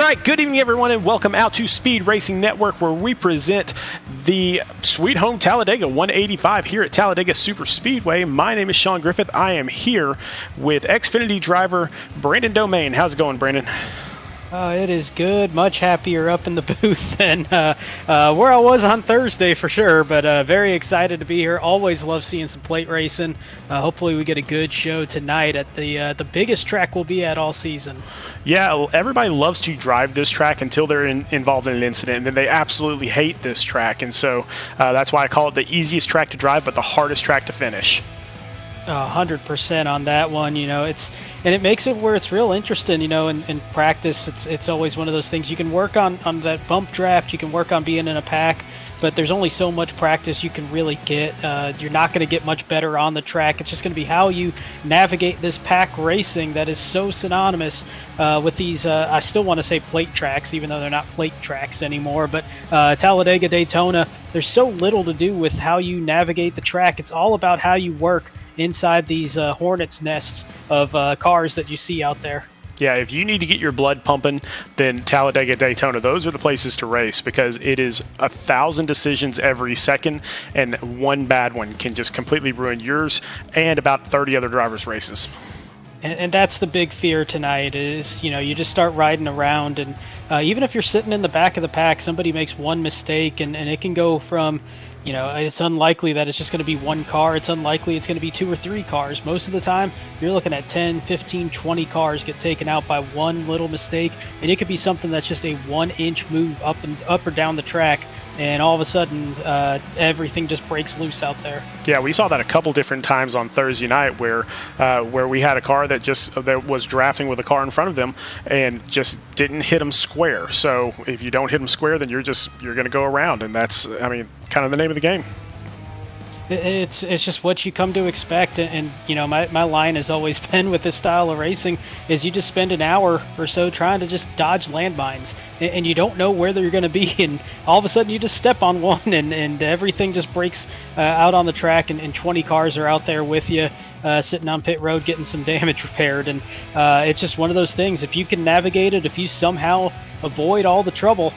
right, good evening, everyone, and welcome out to Speed Racing Network, where we present the Sweet Home Talladega 185 here at Talladega Super Speedway. My name is Sean Griffith. I am here with Xfinity driver Brandon Domain. How's it going, Brandon? It is good. Much happier up in the booth than where I was on Thursday for sure, but very excited to be here. Always love seeing some plate racing. Hopefully we get a good show tonight at the biggest track we'll be at all season. Yeah, everybody loves to drive this track until they're involved in an incident, and then they absolutely hate this track, and so that's why I call it the easiest track to drive, but the hardest track to finish. 100% on that one. And it makes it where it's real interesting. In practice, it's always one of those things you can work on that bump draft. You can work on being in a pack, but there's only so much practice you can really get. You're not going to get much better on the track. It's just going to be how you navigate this pack racing that is so synonymous with these, I still want to say plate tracks, even though they're not plate tracks anymore, but Talladega, Daytona, there's so little to do with how you navigate the track. It's all about how you work inside these hornets' nests of cars that you see out there. Yeah, if you need to get your blood pumping, then Talladega, Daytona, those are the places to race, because it is 1,000 decisions every second, and one bad one can just completely ruin yours and about 30 other drivers' races. And that's the big fear tonight is, you just start riding around, and even if you're sitting in the back of the pack, somebody makes one mistake, and it can go from, it's unlikely that it's just going to be one car. It's unlikely it's going to be 2 or 3 cars. Most of the time, you're looking at 10, 15, 20 cars get taken out by one little mistake, and it could be something that's just a 1-inch move up or down the track, and all of a sudden, everything just breaks loose out there. Yeah, we saw that a couple different times on Thursday night, where we had a car that was drafting with a car in front of them and just didn't hit them square. So if you don't hit them square, then you're going to go around, and that's, kind of the name of the game. It's just what you come to expect, and my line has always been with this style of racing is you just spend an hour or so trying to just dodge landmines, and you don't know where they're going to be, and all of a sudden you just step on one, and everything just breaks out on the track, and 20 cars are out there with you sitting on pit road getting some damage repaired, and it's just one of those things. If you can navigate it, if you somehow avoid all the trouble,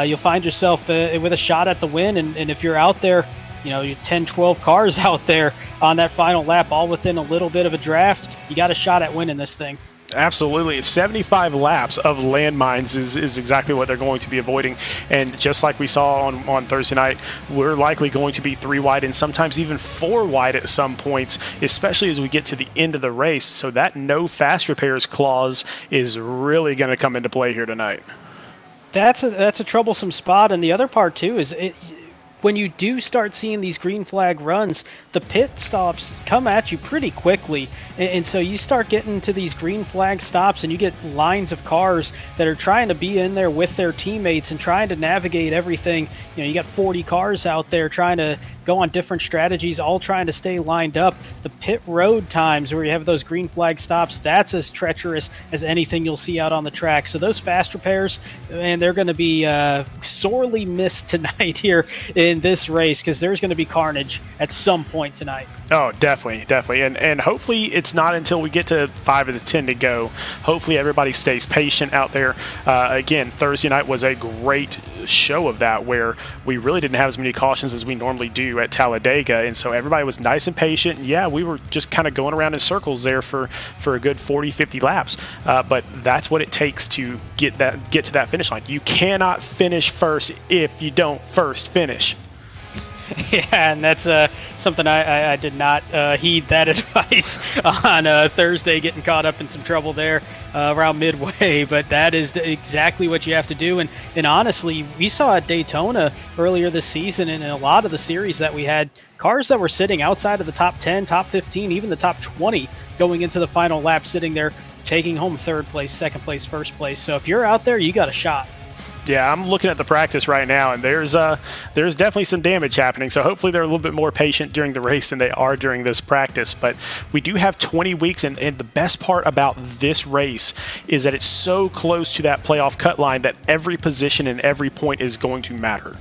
you'll find yourself with a shot at the win, and if you're out there, you're 10, 12 cars out there on that final lap, all within a little bit of a draft, you got a shot at winning this thing. Absolutely. 75 laps of landmines is exactly what they're going to be avoiding. And just like we saw on Thursday night, we're likely going to be 3 wide and sometimes even 4 wide at some points, especially as we get to the end of the race. So that no fast repairs clause is really going to come into play here tonight. That's a troublesome spot. And the other part, too, is when you do start seeing these green flag runs, the pit stops come at you pretty quickly. And so you start getting to these green flag stops, and you get lines of cars that are trying to be in there with their teammates and trying to navigate everything. You got 40 cars out there trying to go on different strategies, all trying to stay lined up. The pit road times where you have those green flag stops, that's as treacherous as anything you'll see out on the track. So those fast repairs, and they're going to be sorely missed tonight here in this race, because there's going to be carnage at some point tonight. Oh, definitely. And hopefully it's not until we get to 5 of the 10 to go. Hopefully everybody stays patient out there. Again, Thursday night was a great show of that, where we really didn't have as many cautions as we normally do at Talladega, and so everybody was nice and patient. And yeah, we were just kind of going around in circles there for a good 40-50 laps, but that's what it takes to get to that finish line. You cannot finish first if you don't first finish. Yeah, and that's something I did not heed that advice on Thursday, getting caught up in some trouble there around midway, but that is exactly what you have to do. And honestly, we saw at Daytona earlier this season, and in a lot of the series that we had, cars that were sitting outside of the top 10, top 15, even the top 20 going into the final lap, sitting there taking home 3rd place, 2nd place, 1st place. So if you're out there, you got a shot. Yeah, I'm looking at the practice right now, and there's definitely some damage happening. So hopefully they're a little bit more patient during the race than they are during this practice. But we do have 20 weeks, and the best part about this race is that it's so close to that playoff cut line that every position and every point is going to matter.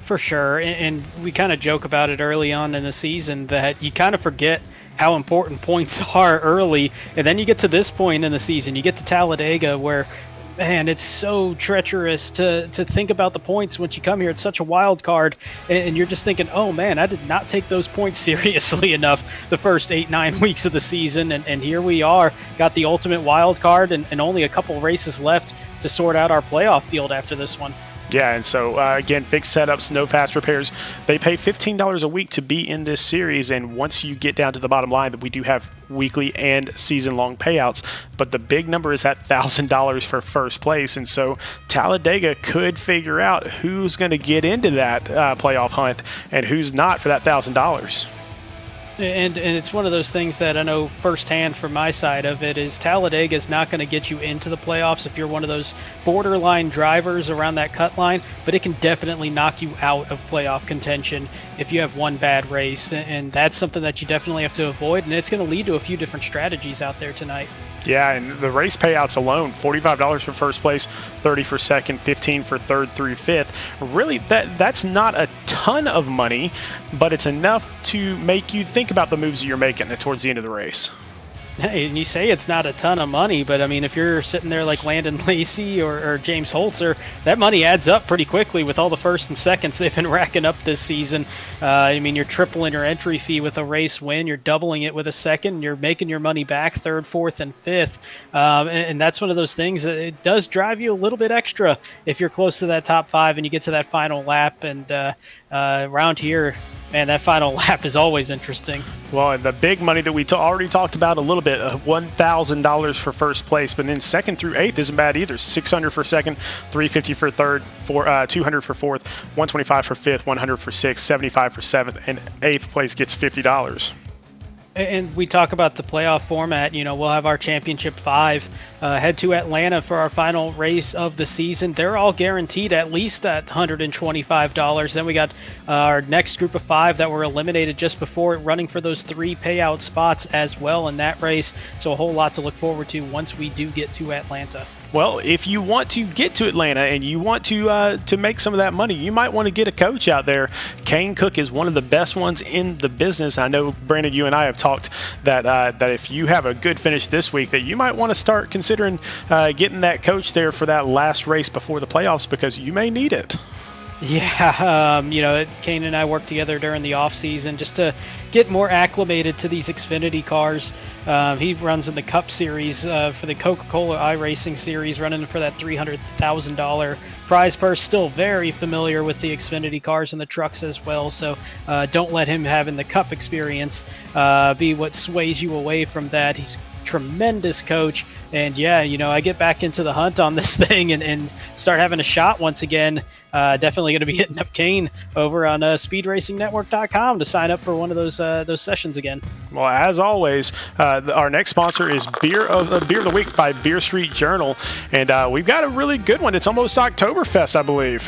For sure, and we kind of joke about it early on in the season that you kind of forget how important points are early, and then you get to this point in the season, you get to Talladega, where Man, it's so treacherous to think about the points once you come here. It's such a wild card, and you're just thinking, oh man, I did not take those points seriously enough the first 8-9 weeks of the season, and here we are, got the ultimate wild card, and only a couple races left to sort out our playoff field after this one. Yeah, and so, again, fixed setups, no fast repairs. They pay $15 a week to be in this series, and once you get down to the bottom line, we do have weekly and season-long payouts, but the big number is that $1,000 for first place, and so Talladega could figure out who's going to get into that playoff hunt and who's not for that $1,000. And it's one of those things that I know firsthand from my side of it is Talladega is not going to get you into the playoffs if you're one of those borderline drivers around that cut line, but it can definitely knock you out of playoff contention if you have one bad race, and that's something that you definitely have to avoid, and it's going to lead to a few different strategies out there tonight. Yeah, and the race payouts alone, $45 for first place, $30 for second, $15 for third through fifth. Really, that's not a ton of money, but it's enough to make you think about the moves that you're making towards the end of the race. Hey, and you say it's not a ton of money, but I mean, if you're sitting there like Landon Lacy or James Holzer, that money adds up pretty quickly with all the first and seconds they've been racking up this season. I mean, you're tripling your entry fee with a race win, you're doubling it with a second, you're making your money back third, fourth, and fifth. And that's one of those things that it does drive you a little bit extra if you're close to that top five and you get to that final lap. And around here, man, that final lap is always interesting. Well, and the big money that we already talked about a little bit, $1,000 for first place, but then second through eighth isn't bad either. $600 for second, $350 for third, $200 for fourth, $125 for fifth, $100 for sixth, $75 for seventh, and eighth place gets $50. And we talk about the playoff format. You know, we'll have our championship five head to Atlanta for our final race of the season. They're all guaranteed at least that $125. Then we got our next group of five that were eliminated just before it, running for those three payout spots as well in that race. So a whole lot to look forward to once we do get to Atlanta. Well, if you want to get to Atlanta and you want to make some of that money, you might want to get a coach out there. Kane Cook is one of the best ones in the business. I know, Brandon, you and I have talked that if you have a good finish this week, that you might want to start considering getting that coach there for that last race before the playoffs, because you may need it. Yeah, Kane and I worked together during the off season just to get more acclimated to these Xfinity cars. He runs in the Cup Series for the Coca-Cola iRacing Series, running for that $300,000 prize purse. Still very familiar with the Xfinity cars and the trucks as well, so don't let him having the Cup experience be what sways you away from that. He's a tremendous coach. And yeah, I get back into the hunt on this thing and start having a shot once again. Definitely going to be hitting up Kane over on SpeedRacingNetwork.com to sign up for one of those sessions again. Well, as always, our next sponsor is Beer of the Week by Beer Street Journal, and we've got a really good one. It's almost Oktoberfest, I believe.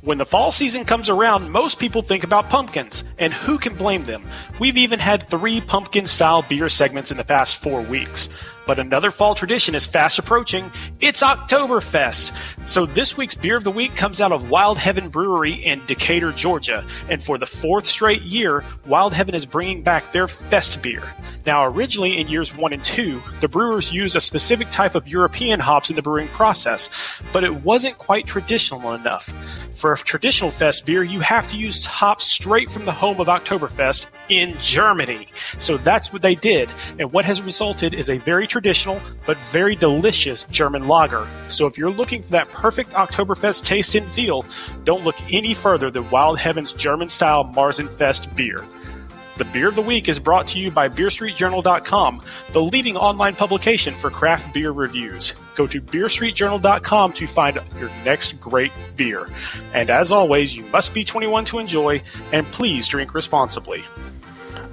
When the fall season comes around, most people think about pumpkins, and who can blame them? We've even had 3 pumpkin-style beer segments in the past 4 weeks. But another fall tradition is fast approaching. It's Oktoberfest. So this week's Beer of the Week comes out of Wild Heaven Brewery in Decatur, Georgia. And for the 4th straight year, Wild Heaven is bringing back their Fest beer. Now, originally in years 1 and 2, the brewers used a specific type of European hops in the brewing process, but it wasn't quite traditional enough. For a traditional Fest beer, you have to use hops straight from the home of Oktoberfest in Germany. So that's what they did, and what has resulted is a very traditional but very delicious German lager. So if you're looking for that perfect Oktoberfest taste and feel, don't look any further than Wild Heaven's German-style Marzenfest beer. The Beer of the Week is brought to you by BeerStreetJournal.com, the leading online publication for craft beer reviews. Go to BeerStreetJournal.com to find your next great beer. And as always, you must be 21 to enjoy, and please drink responsibly.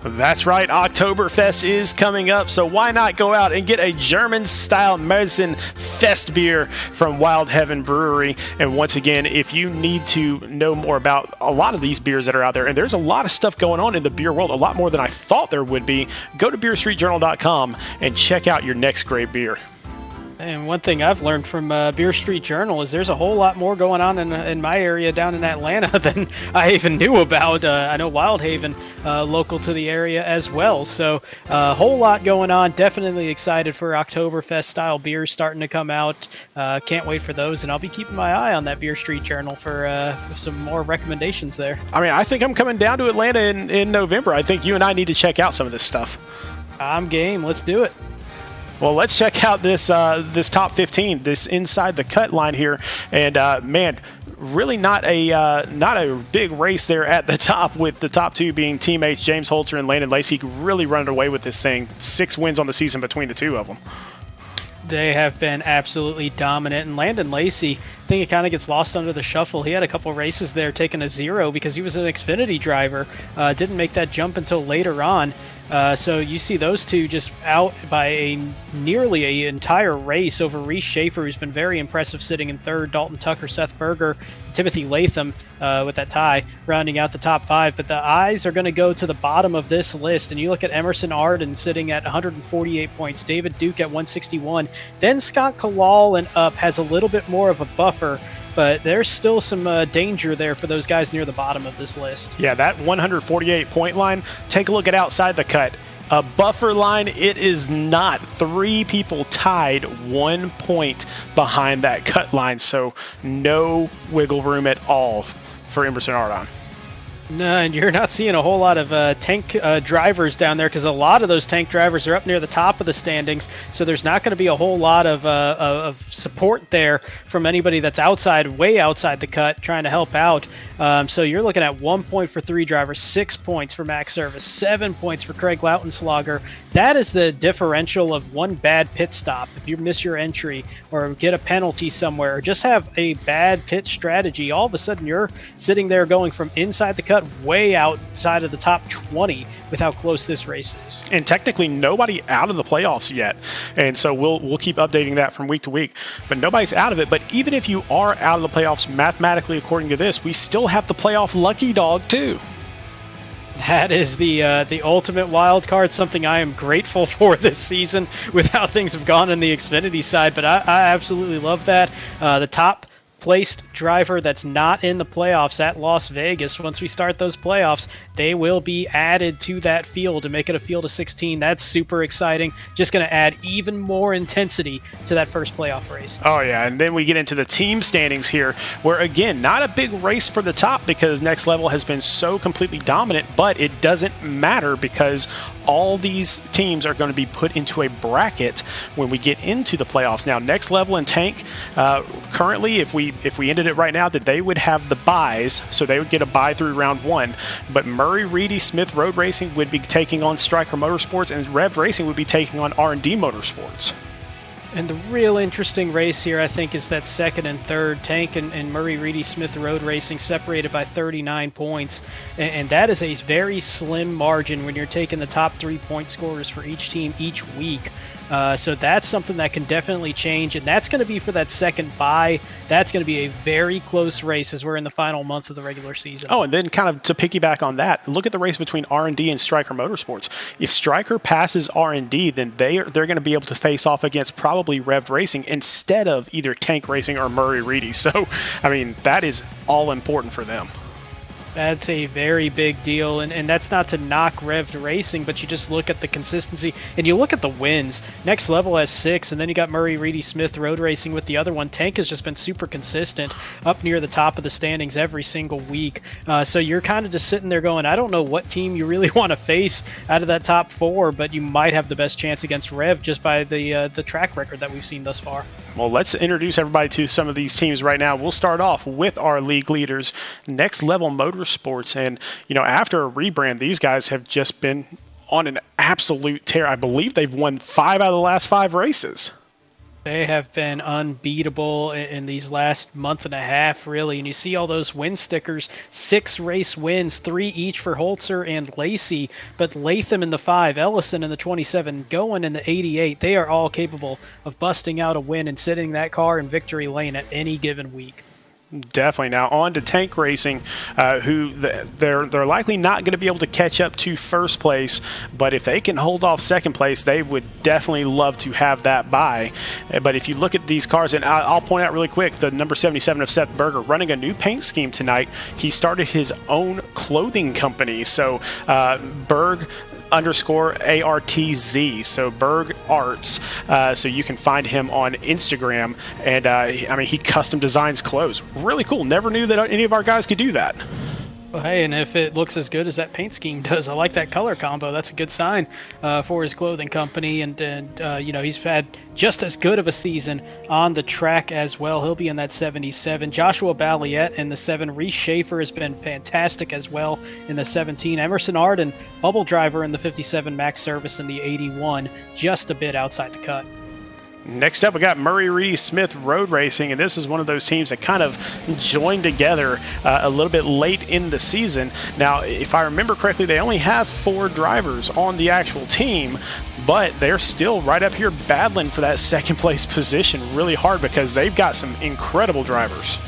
That's right, Oktoberfest is coming up, so why not go out and get a German-style Märzen Fest beer from Wild Heaven Brewery. And once again, if you need to know more about a lot of these beers that are out there, and there's a lot of stuff going on in the beer world, a lot more than I thought there would be, go to BeerStreetJournal.com and check out your next great beer. And one thing I've learned from Beer Street Journal is there's a whole lot more going on in my area down in Atlanta than I even knew about. I know Wildhaven, local to the area as well. So a whole lot going on. Definitely excited for Oktoberfest-style beers starting to come out. Can't wait for those, and I'll be keeping my eye on that Beer Street Journal for some more recommendations there. I mean, I think I'm coming down to Atlanta in November. I think you and I need to check out some of this stuff. I'm game. Let's do it. Well, let's check out this top 15, this inside the cut line here, and man, really not a big race there at the top, with the top two being teammates James Holzer and Landon Lacy, really running away with this thing. 6 wins on the season between the two of them. They have been absolutely dominant, and Landon Lacy, I think it kind of gets lost under the shuffle. He had a couple races there taking a 0 because he was an Xfinity driver. Didn't make that jump until later on. So you see those two just out by nearly an entire race over Reese Schaefer, who's been very impressive sitting in third, Dalton Tucker, Seth Berger, Timothy Latham with that tie, rounding out the top 5. But the eyes are going to go to the bottom of this list, and you look at Emerson Arden sitting at 148 points, David Duke at 161. Then Scott Kalal and up has a little bit more of a buffer, but there's still some danger there for those guys near the bottom of this list. Yeah, that 148-point line, take a look at outside the cut. A buffer line, it is not. 3 people tied 1 point behind that cut line, so no wiggle room at all for Emerson Ardon. No, and you're not seeing a whole lot of tank drivers down there, because a lot of those tank drivers are up near the top of the standings, so there's not going to be a whole lot of support there from anybody that's way outside the cut trying to help out. So you're looking at 1 point for 3 drivers, 6 points for Max Service, 7 points for Craig Lautenslager. That is the differential of one bad pit stop. If you miss your entry or get a penalty somewhere, or just have a bad pit strategy, all of a sudden you're sitting there going from inside the cut way outside of the top 20 with how close this race is. And technically nobody out of the playoffs yet. And so we'll keep updating that from week to week. But nobody's out of it. But even if you are out of the playoffs mathematically according to this, we still have the playoff lucky dog too. That is the ultimate wild card, something I am grateful for this season with how things have gone on the Xfinity side. But I absolutely love that. The top placed driver that's not in the playoffs at Las Vegas, once we start those playoffs, they will be added to that field to make it a field of 16. That's super exciting. Just going to add even more intensity to that first playoff race. Oh yeah, and then we get into the team standings here, where again, not a big race for the top because Next Level has been so completely dominant, but it doesn't matter because all these teams are going to be put into a bracket when we get into the playoffs. Now, Next Level and Tank, currently, if we ended it right now, that they would have the buys, so they would get a bye through round 1. But Murray Reedy Smith Road Racing would be taking on Stryker Motorsports, and Revved Racing would be taking on R&D Motorsports. And the real interesting race here, I think, is that second and third. Tank and Murray Reedy Smith Road Racing separated by 39 points. And that is a very slim margin when you're taking the top 3 point scorers for each team each week. So that's something that can definitely change, and that's going to be for that second bye. That's going to be a very close race as we're in the final month of the regular season. Oh, and then kind of to piggyback on that, look at the race between R&D and Stryker Motorsports. If Stryker passes R&D, then they're going to be able to face off against probably Revved Racing instead of either Tank Racing or Murray Reedy. So, I mean, that is all important for them. That's a very big deal, and that's not to knock Revved Racing, but you just look at the consistency, and you look at the wins. Next Level has 6, and then you got Murray Reedy Smith Road Racing with the other one. Tank has just been super consistent, up near the top of the standings every single week. So you're kind of just sitting there going, I don't know what team you really want to face out of that top 4, but you might have the best chance against Rev just by the track record that we've seen thus far. Well, let's introduce everybody to some of these teams right now. We'll start off with our league leaders, Next Level Motorsports. And, you know, after a rebrand, these guys have just been on an absolute tear. I believe they've won 5 out of the last 5 races. They have been unbeatable in these last month and a half, really. And you see all those win stickers, 6 race wins, 3 each for Holzer and Lacy. But Latham in the 5, Ellison in the 27, Goen in the 88. They are all capable of busting out a win and sitting that car in victory lane at any given week. Definitely. Now on to Tank Racing, who they're likely not going to be able to catch up to first place, but if they can hold off second place, they would definitely love to have that bye. But if you look at these cars, and I'll point out really quick, the number 77 of Seth Berger running a new paint scheme tonight. He started his own clothing company. So Berg _ ARTZ, so Berg Arts. So you can find him on Instagram, and I mean, he custom designs clothes. Really cool. Never knew that any of our guys could do that. Well, hey, and if it looks as good as that paint scheme does, I like that color combo. That's a good sign for his clothing company, and you know, he's had just as good of a season on the track as well. He'll be in that 77. Joshua Balliet in the 7. Reese Schaefer has been fantastic as well in the 17. Emerson Arden, bubble driver in the 57. Max Service in the 81, just a bit outside the cut. Next up, we got Murray Reedy Smith Road Racing, and this is one of those teams that kind of joined together a little bit late in the season. Now, if I remember correctly, they only have 4 drivers on the actual team, but they're still right up here battling for that second place position really hard because they've got some incredible drivers.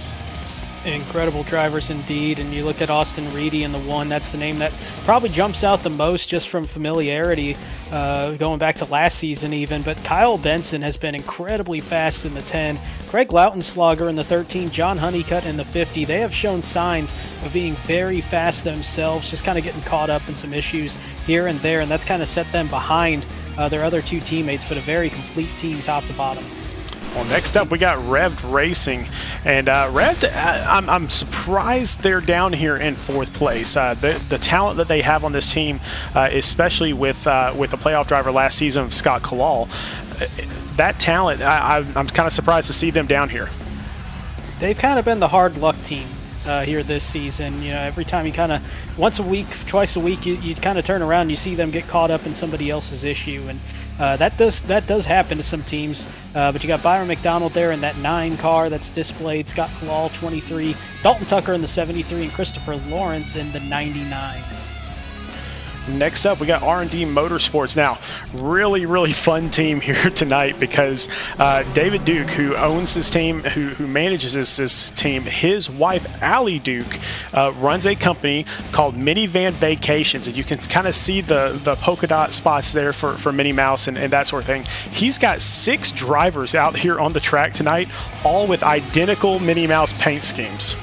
Incredible drivers indeed, and you look at Austin Reedy in the 1, that's the name that probably jumps out the most just from familiarity, going back to last season even, but Kyle Benson has been incredibly fast in the 10, Craig Lautenschlager in the 13, Jon Honeycutt in the 50. They have shown signs of being very fast themselves, just kind of getting caught up in some issues here and there, and that's kind of set them behind their other 2 teammates, but a very complete team top to bottom. Well, next up, we got Revved Racing. And Revved, I'm surprised they're down here in 4th place. The talent that they have on this team, especially with a playoff driver last season, Scott Kalal, that talent, I'm kind of surprised to see them down here. They've kind of been the hard luck team here this season. You know, every time you kind of, once a week, twice a week, you kind of turn around and you see them get caught up in somebody else's issue. And that does happen to some teams, but you got Byron McDonald there in that 9 car that's displayed, Scott Kalal 23, Dalton Tucker in the 73, and Christopher Lawrence in the 99. Next up, we got R&D Motorsports. Now, really fun team here tonight because David Duke, who owns this team, who manages this team, his wife, Allie Duke, runs a company called Minivan Vacations, and you can kind of see the polka dot spots there for Minnie Mouse and that sort of thing. He's got 6 drivers out here on the track tonight, all with identical Minnie Mouse paint schemes.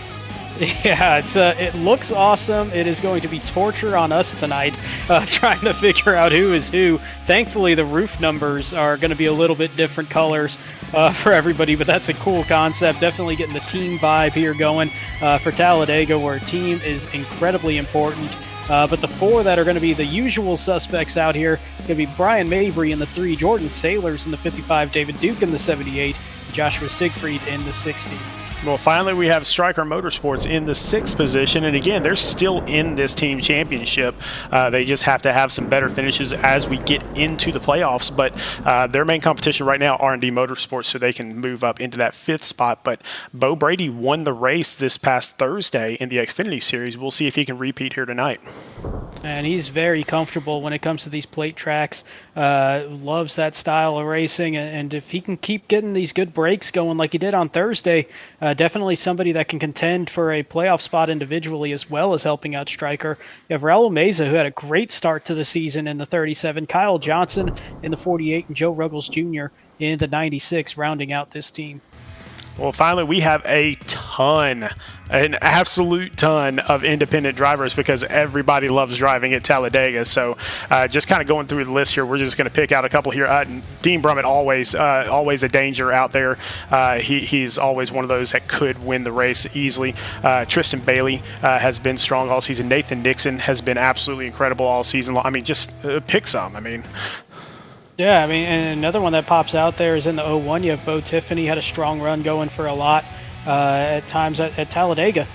Yeah, it looks awesome. It is going to be torture on us tonight, trying to figure out who is who. Thankfully, the roof numbers are going to be a little bit different colors for everybody, but that's a cool concept. Definitely getting the team vibe here going for Talladega, where team is incredibly important. But the 4 that are going to be the usual suspects out here, it's going to be Brian Mabry in the 3, Jordan Sailors in the 55, David Duke in the 78, Joshua Siegfried in the 60. Well, finally, we have Stryker Motorsports in the 6th position, and again, they're still in this team championship. They just have to have some better finishes as we get into the playoffs, but their main competition right now, R&D Motorsports, so they can move up into that 5th spot. But Bo Brady won the race this past Thursday in the Xfinity Series. We'll see if he can repeat here tonight. And he's very comfortable when it comes to these plate tracks. Loves that style of racing, and if he can keep getting these good breaks going like he did on Thursday, definitely somebody that can contend for a playoff spot individually as well as helping out Stryker. You have Raul Meza, who had a great start to the season in the 37, Kyle Johnson in the 48, and Joe Ruggles Jr. in the 96, rounding out this team. Well, finally, we have an absolute ton of independent drivers because everybody loves driving at Talladega. So just kind of going through the list here, we're just going to pick out a couple here. Dean Brummett, always a danger out there. He's always one of those that could win the race easily. Tristan Bailey has been strong all season. Nathan Nixon has been absolutely incredible all season long. I mean, just pick some. I mean... Yeah, I mean, and another one that pops out there is in the 01. You have Bo Tiffany, had a strong run going for a lot at times at Talladega.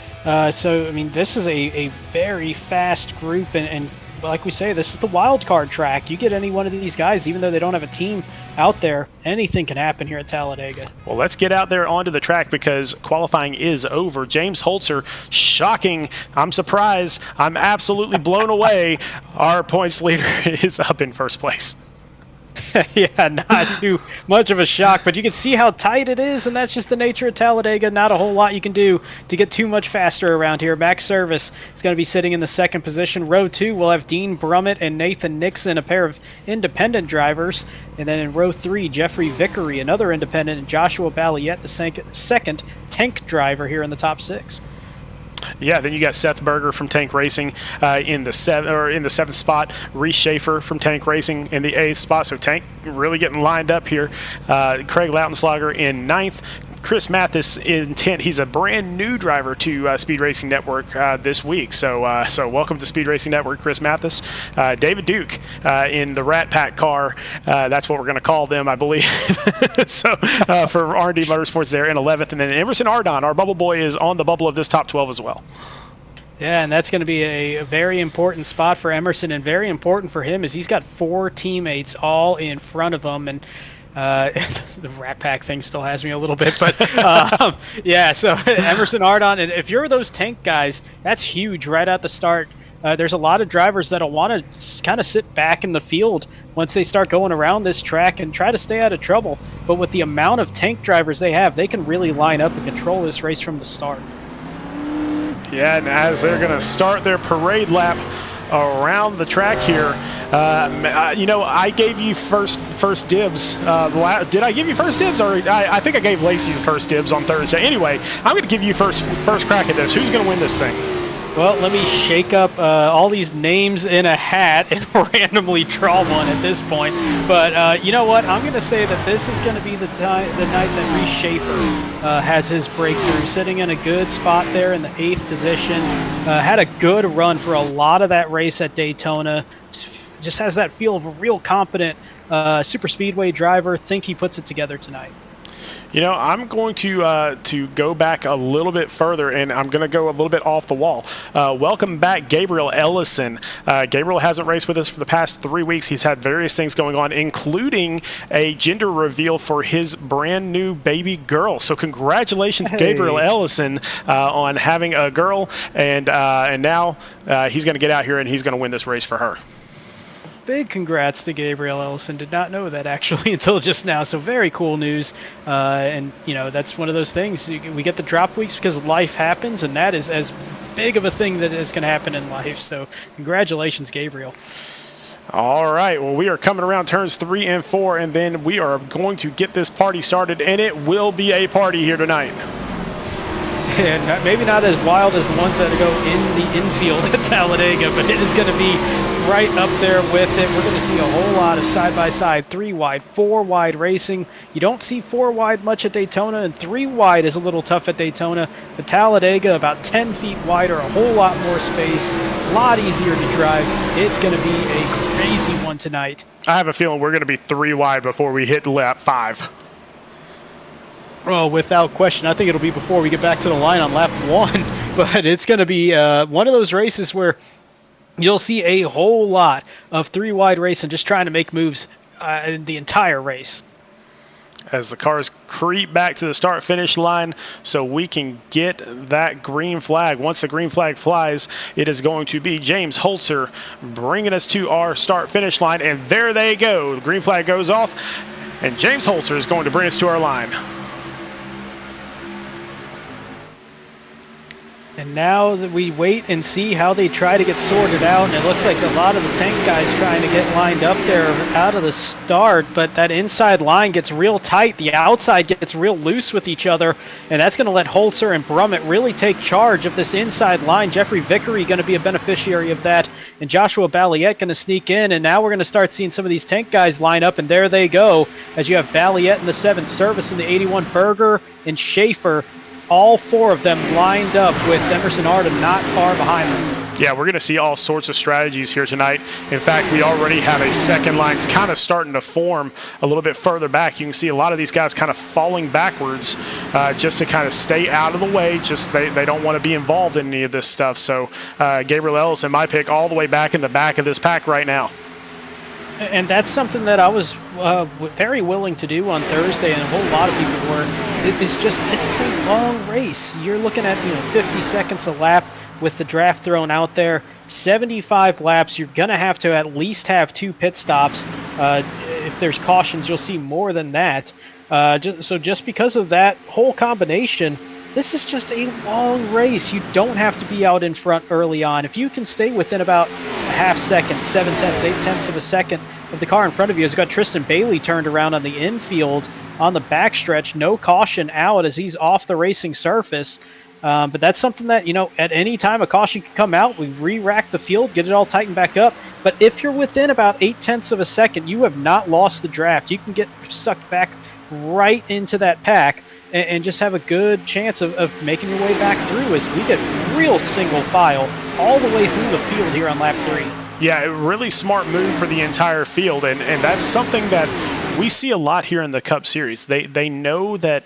So, I mean, this is a very fast group, and like we say, this is the wild card track. You get any one of these guys, even though they don't have a team out there, anything can happen here at Talladega. Well, let's get out there onto the track because qualifying is over. James Holzer, shocking. I'm surprised. I'm absolutely blown away. Our points leader is up in 1st place. Yeah, not too much of a shock, but you can see how tight it is, and that's just the nature of Talladega. Not a whole lot you can do to get too much faster around here. Max Service is going to be sitting in the second position. Row 2, we'll have Dean Brummett and Nathan Nixon, a pair of independent drivers. And then in row 3, Jeffrey Vickery, another independent, and Joshua Balliet, the second tank driver here in the top 6. Yeah, then you got Seth Berger from Tank Racing in the seventh spot. Reese Schaefer from Tank Racing in the 8th spot. So Tank really getting lined up here. Craig Lautenslager in 9th. Chris Mathis in 10th. He's a brand new driver to Speed Racing Network this week. So welcome to Speed Racing Network, Chris Mathis. David Duke in the Rat Pack car. That's what we're going to call them, I believe. So for R&D Motorsports there in 11th. And then Emerson Ardon, our bubble boy, is on the bubble of this top 12 as well. Yeah, and that's going to be a very important spot for Emerson, and very important for him is he's got 4 teammates all in front of him, and the Rat Pack thing still has me a little bit, but yeah, so Emerson Ardon, and if you're those tank guys, that's huge right at the start. There's a lot of drivers that'll want to kind of sit back in the field once they start going around this track and try to stay out of trouble, but with the amount of tank drivers they have, they can really line up and control this race from the start. Yeah, and as they're going to start their parade lap around the track here, I gave you first dibs. Did I give you first dibs, or I think I gave Lacy the first dibs on Thursday? Anyway, I'm going to give you first crack at this. Who's going to win this thing? Well, let me shake up all these names in a hat and randomly draw one at this point. But you know what? I'm going to say that this is going to be the night that Reese Schaefer has his breakthrough, sitting in a good spot there in the 8th position. Had a good run for a lot of that race at Daytona. Just has that feel of a real competent super speedway driver. Think he puts it together tonight. You know, I'm going to go back a little bit further, and I'm going to go a little bit off the wall. Welcome back, Gabriel Ellison. Gabriel hasn't raced with us for the past 3 weeks. He's had various things going on, including a gender reveal for his brand new baby girl. So congratulations, Gabriel Ellison, on having a girl, and now he's going to get out here and he's going to win this race for her. Big congrats to Gabriel Ellison. Did not know that actually until just now. So very cool news. And, you know, that's one of those things. We get the drop weeks because life happens, and that is as big of a thing that is going to happen in life. So congratulations, Gabriel. All right. Well, we are coming around turns 3 and 4, and then we are going to get this party started, and it will be a party here tonight. And maybe not as wild as the ones that go in the infield at Talladega, but it is going to be right up there with it. We're going to see a whole lot of side-by-side, 3-wide, 4-wide racing. You don't see 4-wide much at Daytona, and 3-wide is a little tough at Daytona. The Talladega, about 10 feet wider, a whole lot more space, a lot easier to drive. It's going to be a crazy one tonight. I have a feeling we're going to be 3-wide before we hit lap 5. Oh, without question. I think it'll be before we get back to the line on lap 1. But it's going to be one of those races where you'll see a whole lot of 3-wide racing, just trying to make moves in the entire race. As the cars creep back to the start-finish line so we can get that green flag. Once the green flag flies, it is going to be James Holzer bringing us to our start-finish line. And there they go. The green flag goes off, and James Holzer is going to bring us to our line. And now that we wait and see how they try to get sorted out, and it looks like a lot of the tank guys trying to get lined up there out of the start, but that inside line gets real tight. The outside gets real loose with each other, and that's going to let Holzer and Brummett really take charge of this inside line. Jeffrey Vickery going to be a beneficiary of that, and Joshua Balliet going to sneak in, and now we're going to start seeing some of these tank guys line up, and there they go, as you have Balliet in the 7th service in the 81, Berger and Schaefer. All 4 of them lined up with Emerson Ardon not far behind them. Yeah, we're going to see all sorts of strategies here tonight. In fact, we already have a second line kind of starting to form a little bit further back. You can see a lot of these guys kind of falling backwards just to kind of stay out of the way. Just they don't want to be involved in any of this stuff. So Gabriel Ellison, my pick, all the way back in the back of this pack right now. And that's something that I was very willing to do on Thursday, and a whole lot of people were. It's a long race. You're looking at 50 seconds a lap with the draft thrown out there. 75 laps. You're gonna have to at least have 2 pit stops. If if there's cautions, you'll see more than that. Just because of that whole combination, this is just a long race. You don't have to be out in front early on. If you can stay within about a half second, 7/10, 8/10 of a second of the car in front of you, has got Tristan Bailey turned around on the infield on the backstretch, no caution out as he's off the racing surface. But that's something that, at any time a caution can come out. We re-rack the field, get it all tightened back up. But if you're within about 8/10 of a second, you have not lost the draft. You can get sucked back right into that pack and just have a good chance of making your way back through as we get real single file all the way through the field here on lap 3. Yeah, a really smart move for the entire field, and that's something that we see a lot here in the Cup Series. They know that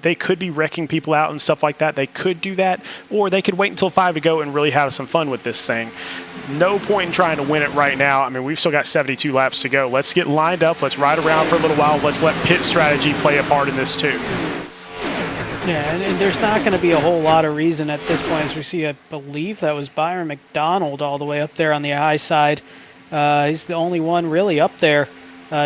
they could be wrecking people out and stuff like that. They could do that, or they could wait until 5 to go and really have some fun with this thing. No point in trying to win it right now. I mean, we've still got 72 laps to go. Let's get lined up. Let's ride around for a little while. Let's let pit strategy play a part in this too. Yeah, and there's not going to be a whole lot of reason at this point, as we see, I believe that was Byron McDonald all the way up there on the high side. He's the only one really up there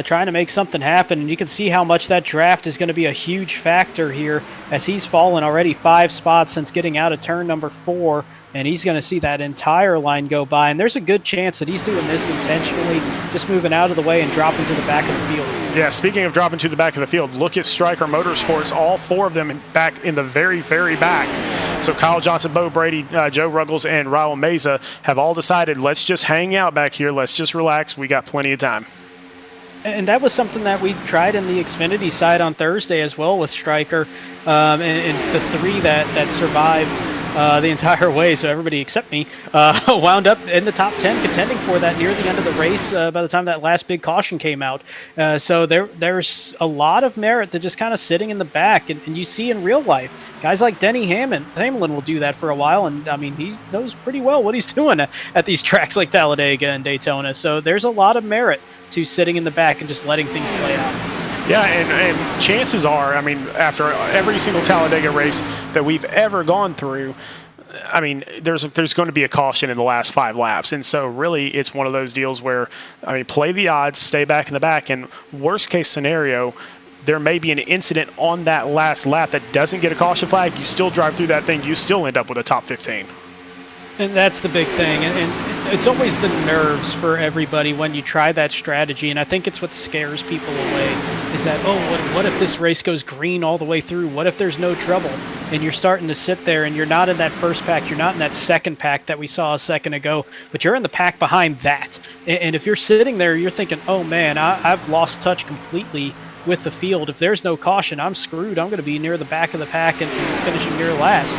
trying to make something happen. And you can see how much that draft is going to be a huge factor here, as he's fallen already 5 spots since getting out of turn number 4. And he's going to see that entire line go by. And there's a good chance that he's doing this intentionally, just moving out of the way and dropping to the back of the field. Yeah, speaking of dropping to the back of the field, look at Stryker Motorsports, all 4 of them back in the very, very back. So Kyle Johnson, Bo Brady, Joe Ruggles, and Raul Meza have all decided, let's just hang out back here. Let's just relax. We got plenty of time. And that was something that we tried in the Xfinity side on Thursday as well with Stryker, and the 3 that survived the entire way, so everybody except me wound up in the top 10 contending for that near the end of the race by the time that last big caution came out. So there's a lot of merit to just kind of sitting in the back, and you see in real life, guys like Denny Hamlin will do that for a while, and I mean, he knows pretty well what he's doing at these tracks like Talladega and Daytona. So there's a lot of merit to sitting in the back and just letting things play out. Yeah, and chances are, I mean, after every single Talladega race that we've ever gone through, I mean, there's going to be a caution in the last 5 laps. And so really it's one of those deals where, I mean, play the odds, stay back in the back, and worst case scenario, there may be an incident on that last lap that doesn't get a caution flag. You still drive through that thing, you still end up with a top 15. And that's the big thing, and it's always the nerves for everybody when you try that strategy, and I think it's what scares people away, is that, what if this race goes green all the way through? What if there's no trouble? And you're starting to sit there, and you're not in that first pack, you're not in that second pack that we saw a second ago, but you're in the pack behind that. And if you're sitting there, you're thinking, oh man, I've lost touch completely with the field. If there's no caution, I'm screwed. I'm going to be near the back of the pack and finishing near last.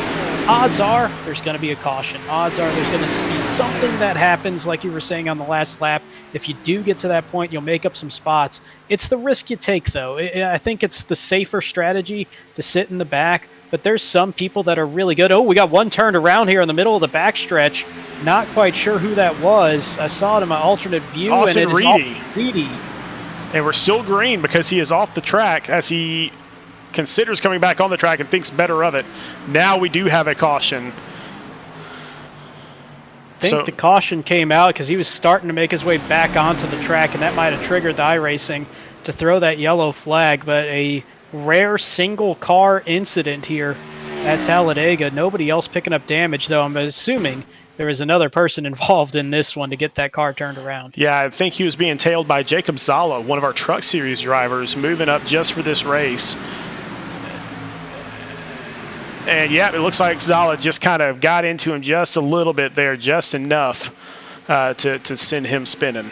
Odds are there's going to be a caution. Odds are there's going to be something that happens, like you were saying on the last lap. If you do get to that point, you'll make up some spots. It's the risk you take, though. I think it's the safer strategy to sit in the back, but there's some people that are really good. Oh, we got one turned around here in the middle of the backstretch. Not quite sure who that was. I saw it in my alternate view. Austin Reedy. Reedy. And we're still green because he is off the track as he considers coming back on the track and thinks better of it. Now we do have a caution. I think the caution came out because he was starting to make his way back onto the track, and that might have triggered the iRacing to throw that yellow flag. But a rare single car incident here at Talladega. Nobody else picking up damage, though. I'm assuming there was another person involved in this one to get that car turned around. Yeah, I think he was being tailed by Jacob Zala, one of our Truck Series drivers, moving up just for this race. And yeah, it looks like Zala just kind of got into him just a little bit there, just enough to send him spinning.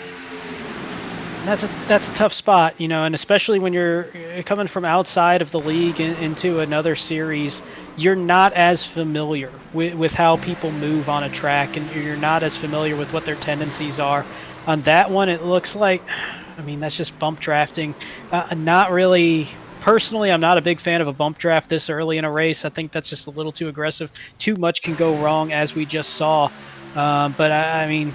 That's a tough spot, and especially when you're coming from outside of the league into another series, you're not as familiar with how people move on a track, and you're not as familiar with what their tendencies are. On that one, it looks like, I mean, that's just bump drafting. Not really. Personally, I'm not a big fan of a bump draft this early in a race. I think that's just a little too aggressive. Too much can go wrong, as we just saw. But I mean,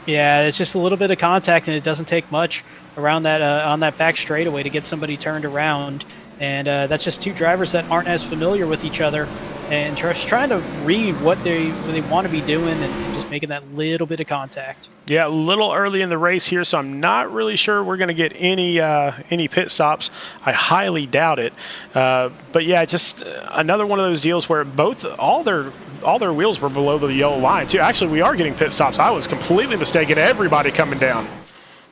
yeah, it's just a little bit of contact, and it doesn't take much around that on that back straightaway to get somebody turned around. And that's just 2 drivers that aren't as familiar with each other and just trying to read what they want to be doing and just making that little bit of contact. Yeah, a little early in the race here, so I'm not really sure we're going to get any pit stops. I highly doubt it. But yeah, just another one of those deals where all their wheels were below the yellow line too. Actually, we are getting pit stops. I was completely mistaken. Everybody coming down.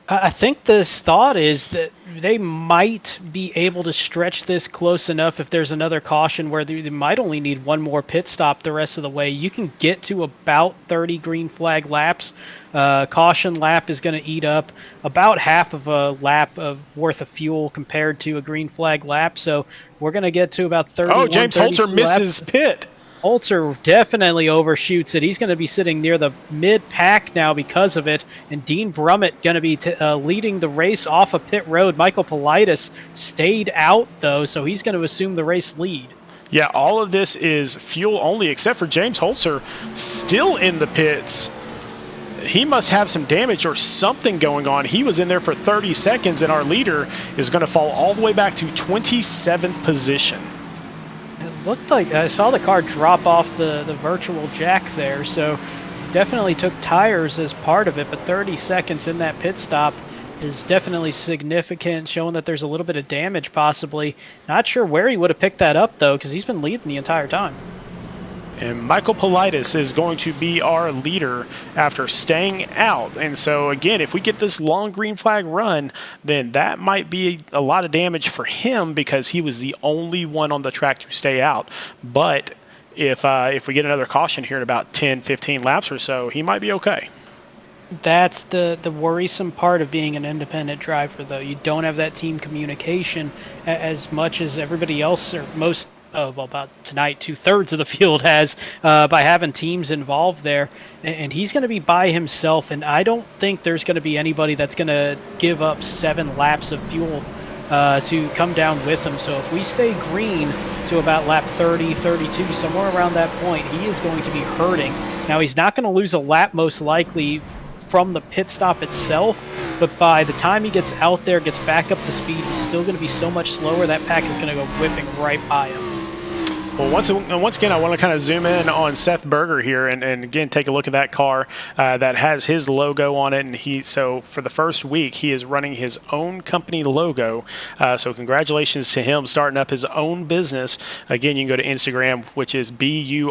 I think this thought is that they might be able to stretch this close enough if there's another caution where they might only need one more pit stop the rest of the way. You can get to about 30 green flag laps. Caution lap is going to eat up about half of a lap worth of fuel compared to a green flag lap. So we're going to get to about 30. Oh, James Holzer misses pit. Holzer definitely overshoots it. He's going to be sitting near the mid-pack now because of it. And Dean Brummett going to be leading the race off of pit road. Michael Politis stayed out, though, so he's going to assume the race lead. Yeah, all of this is fuel only, except for James Holzer still in the pits. He must have some damage or something going on. He was in there for 30 seconds, and our leader is going to fall all the way back to 27th position. It looked like I saw the car drop off the virtual jack there, so definitely took tires as part of it, but 30 seconds in that pit stop is definitely significant, showing that there's a little bit of damage possibly. Not sure where he would have picked that up, though, because he's been leading the entire time. And Michael Politis is going to be our leader after staying out. And so, again, if we get this long green flag run, then that might be a lot of damage for him because he was the only one on the track to stay out. But if we get another caution here in about 10, 15 laps or so, he might be okay. That's the worrisome part of being an independent driver, though. You don't have that team communication as much as everybody else or most about tonight, 2/3 of the field has by having teams involved there, and he's going to be by himself, and I don't think there's going to be anybody that's going to give up 7 laps of fuel to come down with him. So if we stay green to about lap 30, 32, somewhere around that point, he is going to be hurting. Now, he's not going to lose a lap most likely from the pit stop itself, but by the time he gets out there, gets back up to speed, he's still going to be so much slower that pack is going to go whipping right by him. Well, once again, I want to kind of zoom in on Seth Berger here and again, take a look at that car that has his logo on it. And so for the first week, he is running his own company logo. So congratulations to him starting up his own business. Again, you can go to Instagram, which is BURG_ARTZ.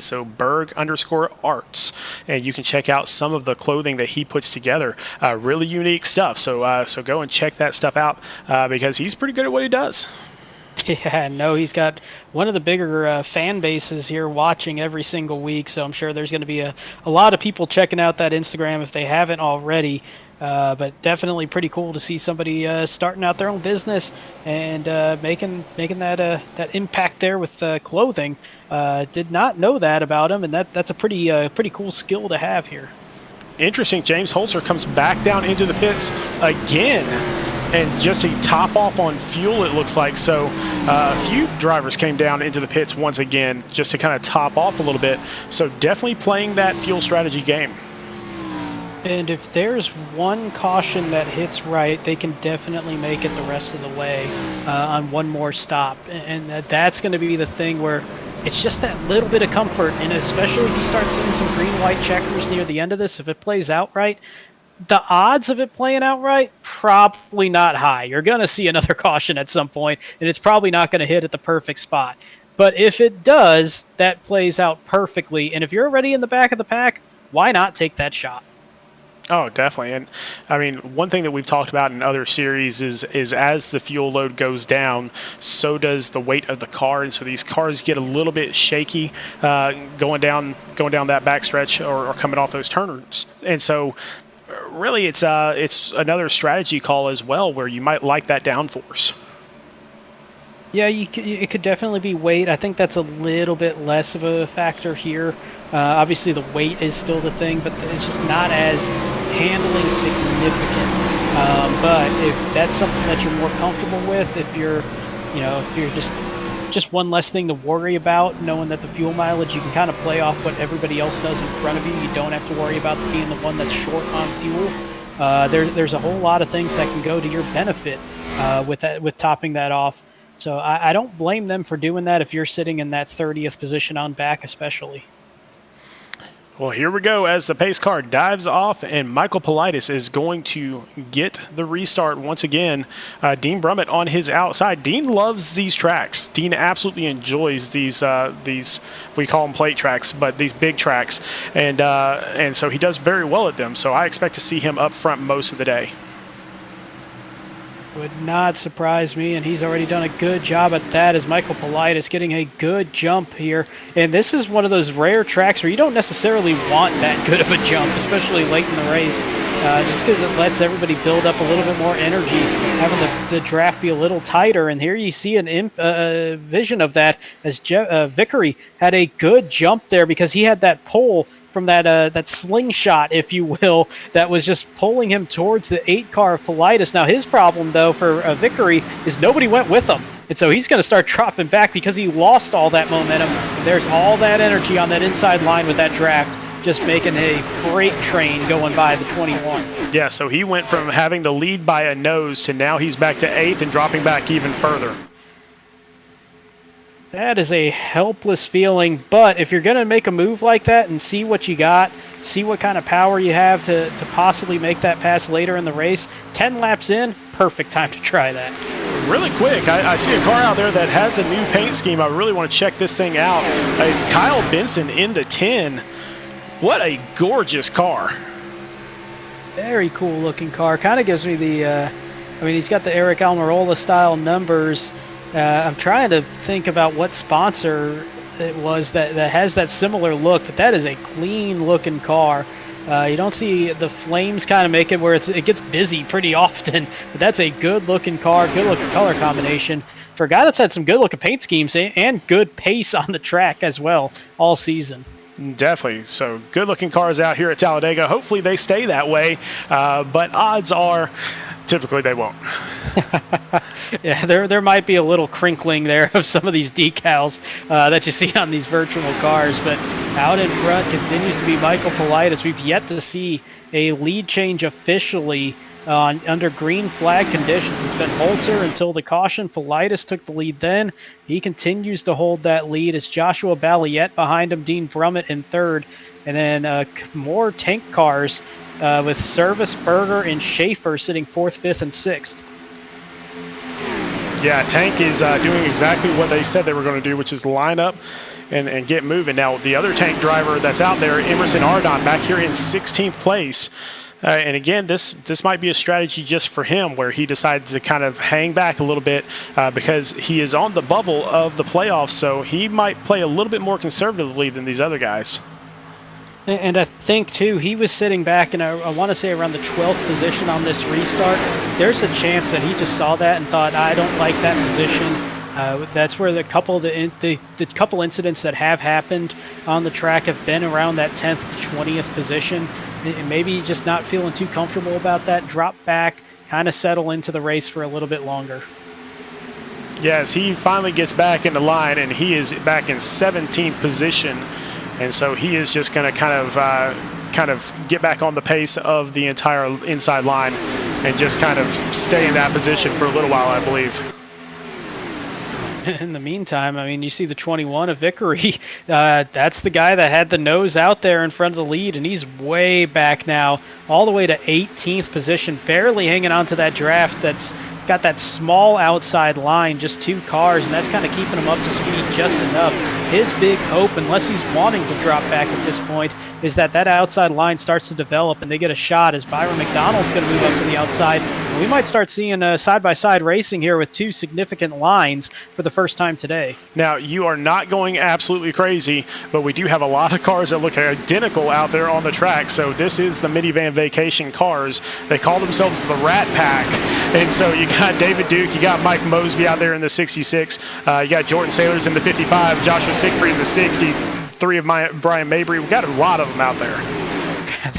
So Berg_Arts. And you can check out some of the clothing that he puts together. Really unique stuff. So go and check that stuff out because he's pretty good at what he does. Yeah, no, he's got one of the bigger fan bases here watching every single week, so I'm sure there's going to be a lot of people checking out that Instagram if they haven't already. But definitely pretty cool to see somebody starting out their own business and making that impact there with clothing. Did not know that about him, and that's a pretty cool skill to have here. Interesting, James Holzer comes back down into the pits again. And just a top off on fuel, it looks like. So a few drivers came down into the pits once again just to kind of top off a little bit. So definitely playing that fuel strategy game. And if there's one caution that hits right, they can definitely make it the rest of the way on one more stop. And that's going to be the thing where it's just that little bit of comfort. And especially if you start seeing some green-white checkers near the end of this, if it plays out right, the odds of it playing out right, probably not high. You're going to see another caution at some point, and it's probably not going to hit at the perfect spot. But if it does, that plays out perfectly. And if you're already in the back of the pack, why not take that shot? Oh, definitely. And I mean, one thing that we've talked about in other series is as the fuel load goes down, so does the weight of the car. And so these cars get a little bit shaky going down that backstretch or coming off those turns. And so really, it's another strategy call as well, where you might like that downforce. Yeah, it could definitely be weight. I think that's a little bit less of a factor here. Obviously, the weight is still the thing, but it's just not as handling significant. But if that's something that you're more comfortable with, if you're just one less thing to worry about, knowing that the fuel mileage, you can kind of play off what everybody else does in front of you. You don't have to worry about being the one that's short on fuel. There's a whole lot of things that can go to your benefit with topping that off. So I don't blame them for doing that if you're sitting in that 30th position on back especially. Well, here we go as the pace car dives off, and Michael Politis is going to get the restart once again. Dean Brummett on his outside. Dean loves these tracks. Dean absolutely enjoys these we call them plate tracks, but these big tracks, and so he does very well at them. So I expect to see him up front most of the day. Would not surprise me, and he's already done a good job at that as Michael Politis getting a good jump here. And this is one of those rare tracks where you don't necessarily want that good of a jump, especially late in the race, just because it lets everybody build up a little bit more energy, having the draft be a little tighter. And here you see an vision of that as Vickery had a good jump there because he had that pole from that slingshot, if you will, that was just pulling him towards the 8-car of Politis. Now, his problem, though, for Vickery is nobody went with him. And so he's going to start dropping back because he lost all that momentum. And there's all that energy on that inside line with that draft, just making a freight train going by the 21. Yeah, so he went from having the lead by a nose to now he's back to 8th and dropping back even further. That is a helpless feeling, but if you're going to make a move like that and see what you got, see what kind of power you have to possibly make that pass later in the race, 10 laps in, perfect time to try that. Really quick, I see a car out there that has a new paint scheme. I really want to check this thing out. It's Kyle Benson in the 10. What a gorgeous car. Very cool looking car. Kind of gives me the, he's got the Eric Almirola style numbers. I'm trying to think about what sponsor it was that has that similar look, but that is a clean-looking car. You don't see the flames kind of make it where it gets busy pretty often, but that's a good-looking car, good-looking color combination for a guy that's had some good-looking paint schemes and good pace on the track as well all season. Definitely. So good-looking cars out here at Talladega. Hopefully they stay that way, but odds are typically they won't. Yeah, there might be a little crinkling there of some of these decals that you see on these virtual cars, but out in front continues to be Michael Politis. We've yet to see a lead change officially under green flag conditions. It's been Holzer until the caution. Politis took the lead then. He continues to hold that lead. It's Joshua Balliette behind him, Dean Brummett in third, and then more tank cars with Service, Berger, and Schaefer sitting 4th, 5th, and 6th. Yeah, Tank is doing exactly what they said they were going to do, which is line up and get moving. Now, the other tank driver that's out there, Emerson Ardon, back here in 16th place. And again, this might be a strategy just for him where he decides to kind of hang back a little bit because he is on the bubble of the playoffs, so he might play a little bit more conservatively than these other guys. And I think, too, he was sitting back in, I want to say, around the 12th position on this restart. There's a chance that he just saw that and thought, I don't like that position. That's where the couple incidents that have happened on the track have been around that 10th to 20th position. And maybe just not feeling too comfortable about that, drop back, kind of settle into the race for a little bit longer. Yes, he finally gets back in the line, and he is back in 17th position. And so he is just going to kind of get back on the pace of the entire inside line and just kind of stay in that position for a little while, I believe. In the meantime, you see the 21 of Vickery. That's the guy that had the nose out there in front of the lead, and he's way back now, all the way to 18th position, barely hanging on to that draft that's got that small outside line, just 2 cars, and that's kind of keeping him up to speed just enough. His big hope, unless he's wanting to drop back at this point, is that outside line starts to develop and they get a shot as Byron McDonald's going to move up to the outside. And we might start seeing side-by-side racing here with 2 significant lines for the first time today. Now, you are not going absolutely crazy, but we do have a lot of cars that look identical out there on the track. So this is the Minivan Vacation cars. They call themselves the Rat Pack. And so you got David Duke, you got Mike Mosby out there in the 66, you got Jordan Sailors in the 55, Joshua Siegfried in the 60, 3 of Brian Mabry. We've got a lot of them out there.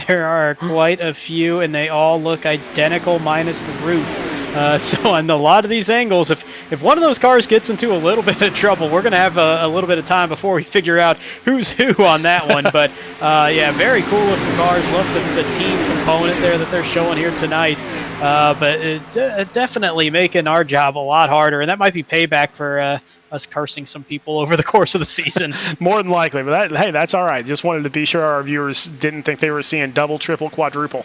There are quite a few, and they all look identical minus the roof. So on a lot of these angles, if one of those cars gets into a little bit of trouble, we're going to have a little bit of time before we figure out who's who on that one. But yeah, very cool looking cars. Love the team component there that they're showing here tonight. But definitely making our job a lot harder, and that might be payback for us cursing some people over the course of the season. More than likely, but hey, that's all right. Just wanted to be sure our viewers didn't think they were seeing double, triple, quadruple.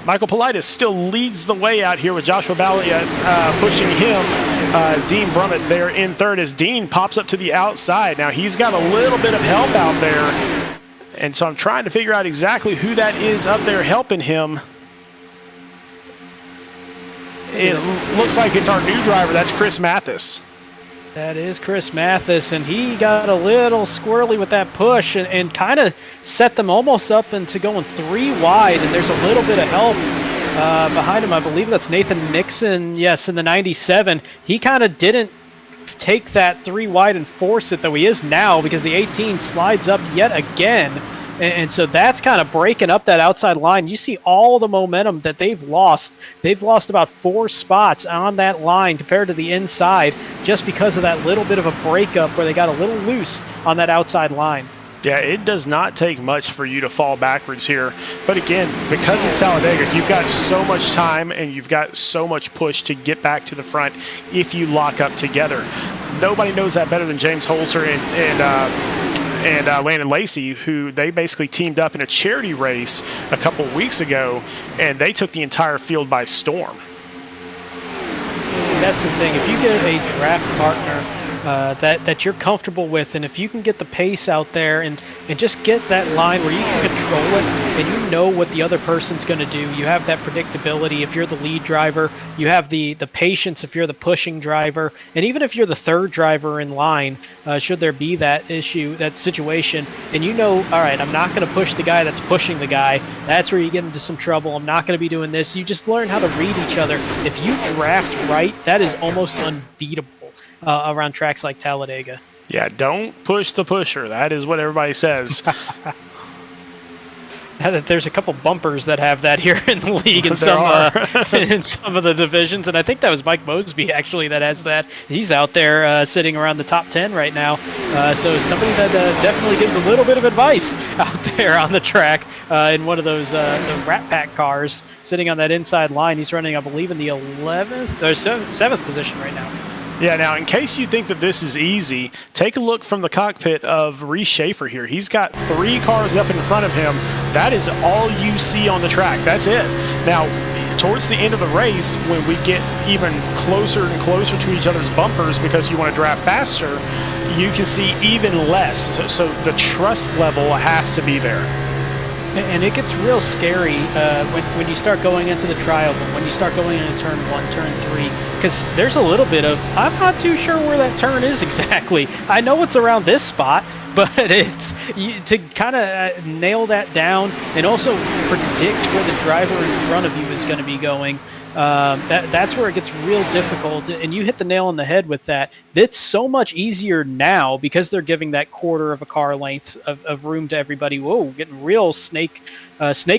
Michael Politis still leads the way out here with Joshua Ballia pushing him. Dean Brummett there in third as Dean pops up to the outside. Now he's got a little bit of help out there, and so I'm trying to figure out exactly who that is up there helping him. It looks like it's our new driver. That's Chris Mathis. That is Chris Mathis, and he got a little squirrely with that push and kind of set them almost up into going 3 wide, and there's a little bit of help behind him. I believe that's Nathan Nixon, yes, in the 97. He kind of didn't take that 3 wide and force it, though he is now, because the 18 slides up yet again. And so that's kind of breaking up that outside line. You see all the momentum that they've lost. They've lost about 4 spots on that line compared to the inside just because of that little bit of a breakup where they got a little loose on that outside line. Yeah, it does not take much for you to fall backwards here. But again, because it's Talladega, you've got so much time and you've got so much push to get back to the front if you lock up together. Nobody knows that better than James Holzer and Landon Lacy, who they basically teamed up in a charity race a couple weeks ago, and they took the entire field by storm. That's the thing. If you get a draft partner that you're comfortable with, and if you can get the pace out there and just get that line where you can control it and you know what the other person's going to do, you have that predictability. If you're the lead driver, you have the patience if you're the pushing driver, and even if you're the third driver in line, should there be that issue, that situation, and you know, all right, I'm not going to push the guy that's pushing the guy. That's where you get into some trouble. I'm not going to be doing this. You just learn how to read each other. If you draft right, that is almost unbeatable around tracks like Talladega. Yeah, don't push the pusher. That is what everybody says. There's a couple bumpers that have that here in the league in some of the divisions, and I think that was Mike Mosby actually that has that. He's out there sitting around the top 10 right now. So somebody that definitely gives a little bit of advice out there on the track in one of those the Rat Pack cars sitting on that inside line. He's running, I believe, in the 11th or 7th position right now. Yeah, now, in case you think that this is easy, take a look from the cockpit of Reese Schaefer here. He's got 3 cars up in front of him. That is all you see on the track. That's it. Now, towards the end of the race, when we get even closer and closer to each other's bumpers because you want to drive faster, you can see even less. So the trust level has to be there. And it gets real scary when you start going into the trial, when you start going into turn 1, turn 3, because there's a little bit of, I'm not too sure where that turn is exactly. I know it's around this spot, but it's to kind of nail that down and also predict where the driver in front of you is going to be going. That's where it gets real difficult, and you hit the nail on the head with that. It's so much easier now because they're giving that quarter of a car length of room to everybody. Whoa, getting real snake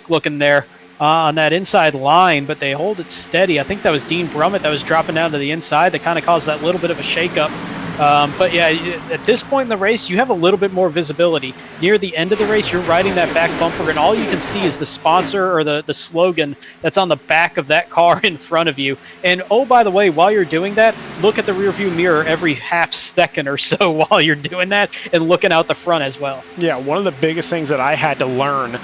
looking there on that inside line, but they hold it steady. I think that was Dean Brummett that was dropping down to the inside that kind of caused that little bit of a shakeup. But yeah, at this point in the race, you have a little bit more visibility. Near the end of the race, you're riding that back bumper, and all you can see is the sponsor or the slogan that's on the back of that car in front of you. And oh, by the way, while you're doing that, look at the rearview mirror every half second or so while you're doing that and looking out the front as well. Yeah, one of the biggest things that I had to learn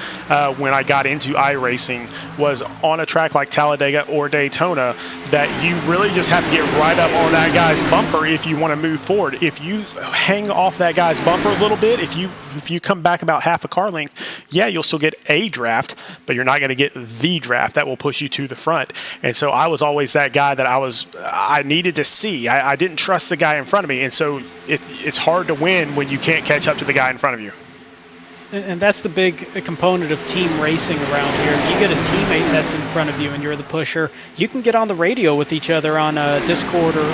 when I got into iRacing was on a track like Talladega or Daytona that you really just have to get right up on that guy's bumper if you want to move forward. If you hang off that guy's bumper a little bit, if you come back about half a car length, yeah, you'll still get a draft, but you're not going to get the draft that will push you to the front. And so I was always that guy that I needed to see. I didn't trust the guy in front of me, and so it's hard to win when you can't catch up to the guy in front of you. And that's the big component of team racing around here. If you get a teammate that's in front of you and you're the pusher, you can get on the radio with each other on Discord or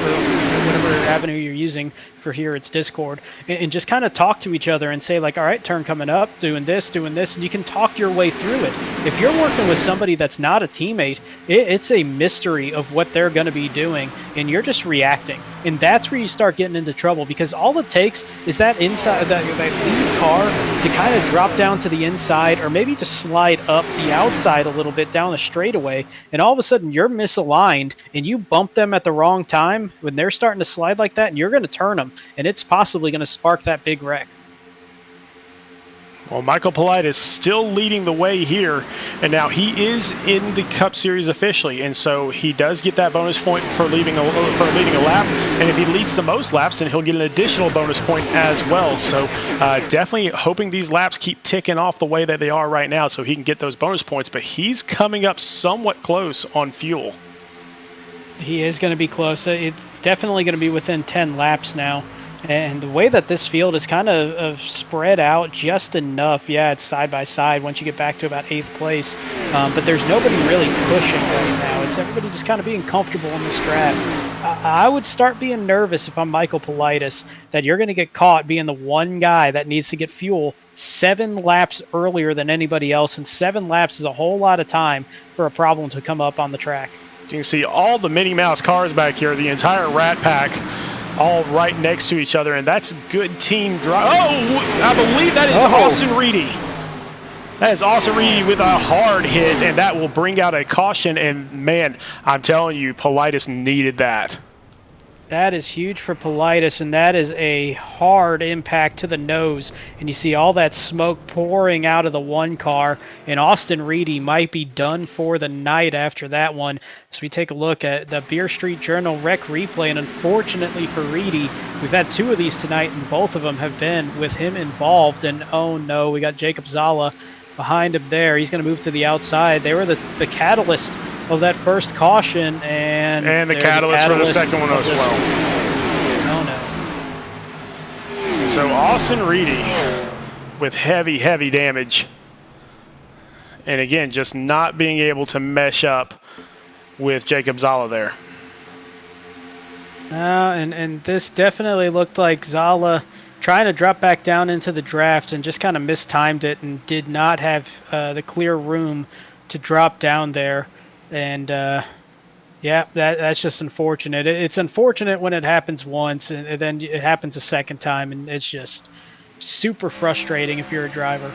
whatever avenue you're using. For here it's Discord, and just kind of talk to each other and say like, all right, turn coming up, doing this, and you can talk your way through it. If you're working with somebody that's not a teammate, it's a mystery of what they're going to be doing, and you're just reacting, and that's where you start getting into trouble, because all it takes is that inside, that lead car to kind of drop down to the inside, or maybe just slide up the outside a little bit down the straightaway, and all of a sudden you're misaligned and you bump them at the wrong time when they're starting to slide like that, and you're going to turn them, and it's possibly going to spark that big wreck. Well, Michael Politis still leading the way here, and now he is in the Cup Series officially, and so he does get that bonus point for leading a lap, and if he leads the most laps, then he'll get an additional bonus point as well. So definitely hoping these laps keep ticking off the way that they are right now so he can get those bonus points, but he's coming up somewhat close on fuel. He is going to be close. It's definitely going to be within 10 laps now. And the way that this field is kind of spread out just enough, yeah, it's side by side once you get back to about 8th place. But there's nobody really pushing right now. It's everybody just kind of being comfortable in this draft. I would start being nervous if I'm Michael Politis that you're going to get caught being the one guy that needs to get fuel 7 laps earlier than anybody else. And 7 laps is a whole lot of time for a problem to come up on the track. You can see all the Minnie Mouse cars back here, the entire Rat Pack, all right next to each other, and that's good team drive. Oh, I believe that is Austin Reedy. That is Austin Reedy with a hard hit, and that will bring out a caution, and man, I'm telling you, Politis needed that. That is huge for Politis, and that is a hard impact to the nose. And you see all that smoke pouring out of the one car, and Austin Reedy might be done for the night after that one. As we take a look at the Beer Street Journal Rec Replay, and unfortunately for Reedy, we've had 2 of these tonight, and both of them have been with him involved. And oh no, we got Jacob Zala behind him there. He's going to move to the outside. They were the catalyst of that first caution, and the catalyst for the second one as well. Oh no. So Austin Reedy with heavy damage, and again just not being able to mesh up with Jacob Zala there. And this definitely looked like Zala trying to drop back down into the draft and just kind of mistimed it and did not have the clear room to drop down there. And yeah, that's just unfortunate. It's unfortunate when it happens once, and then it happens a second time, and it's just super frustrating if you're a driver.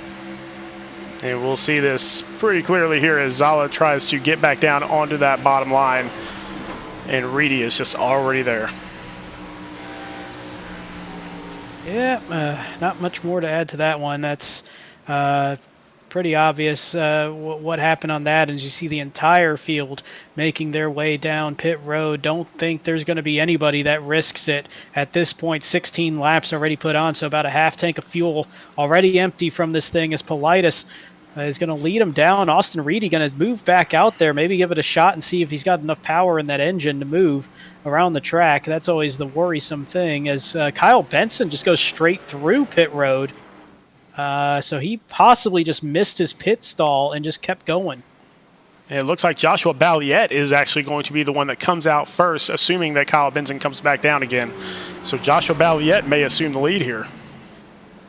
And we'll see this pretty clearly here as Zala tries to get back down onto that bottom line, and Reedy is just already there. Yeah, not much more to add to that one. That's pretty obvious what happened on that, and you see the entire field making their way down pit road. Don't think there's going to be anybody that risks it at this point. 16 laps already put on, so about a half tank of fuel already empty from this thing as Politis is going to lead him down. Austin Reedy going to move back out there, maybe give it a shot and see if he's got enough power in that engine to move around the track. That's always the worrisome thing, as Kyle Benson just goes straight through pit road. So he possibly just missed his pit stall and just kept going. And it looks like Joshua Balliet is actually going to be the one that comes out first, assuming that Kyle Benson comes back down again. So Joshua Balliet may assume the lead here.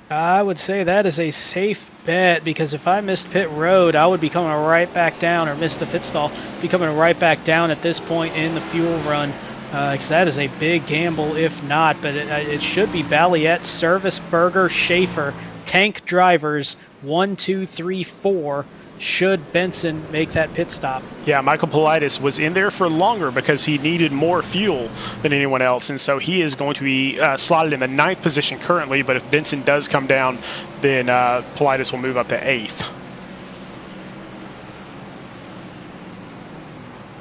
I would say that is a safe bet, because if I missed pit road, I would be coming right back down, or missed the pit stall, be coming right back down at this point in the fuel run. Because that is a big gamble if not, but it should be Balliet, Service, Berger, Schaefer, tank drivers 1, 2, 3, 4 should Benson make that pit stop. Yeah, Michael Politis was in there for longer because he needed more fuel than anyone else, and so he is going to be slotted in the 9th position currently, but if Benson does come down, then Politis will move up to 8th.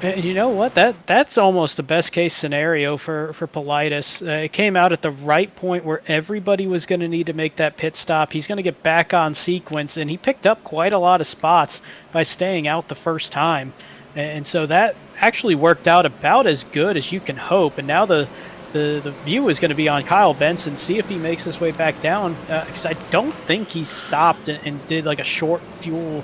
You know what? That's almost the best case scenario for Politis. It came out at the right point where everybody was going to need to make that pit stop. He's going to get back on sequence, and he picked up quite a lot of spots by staying out the first time. And so that actually worked out about as good as you can hope. And now the view is going to be on Kyle Benson, see if he makes his way back down, because I don't think he stopped and did like a short fuel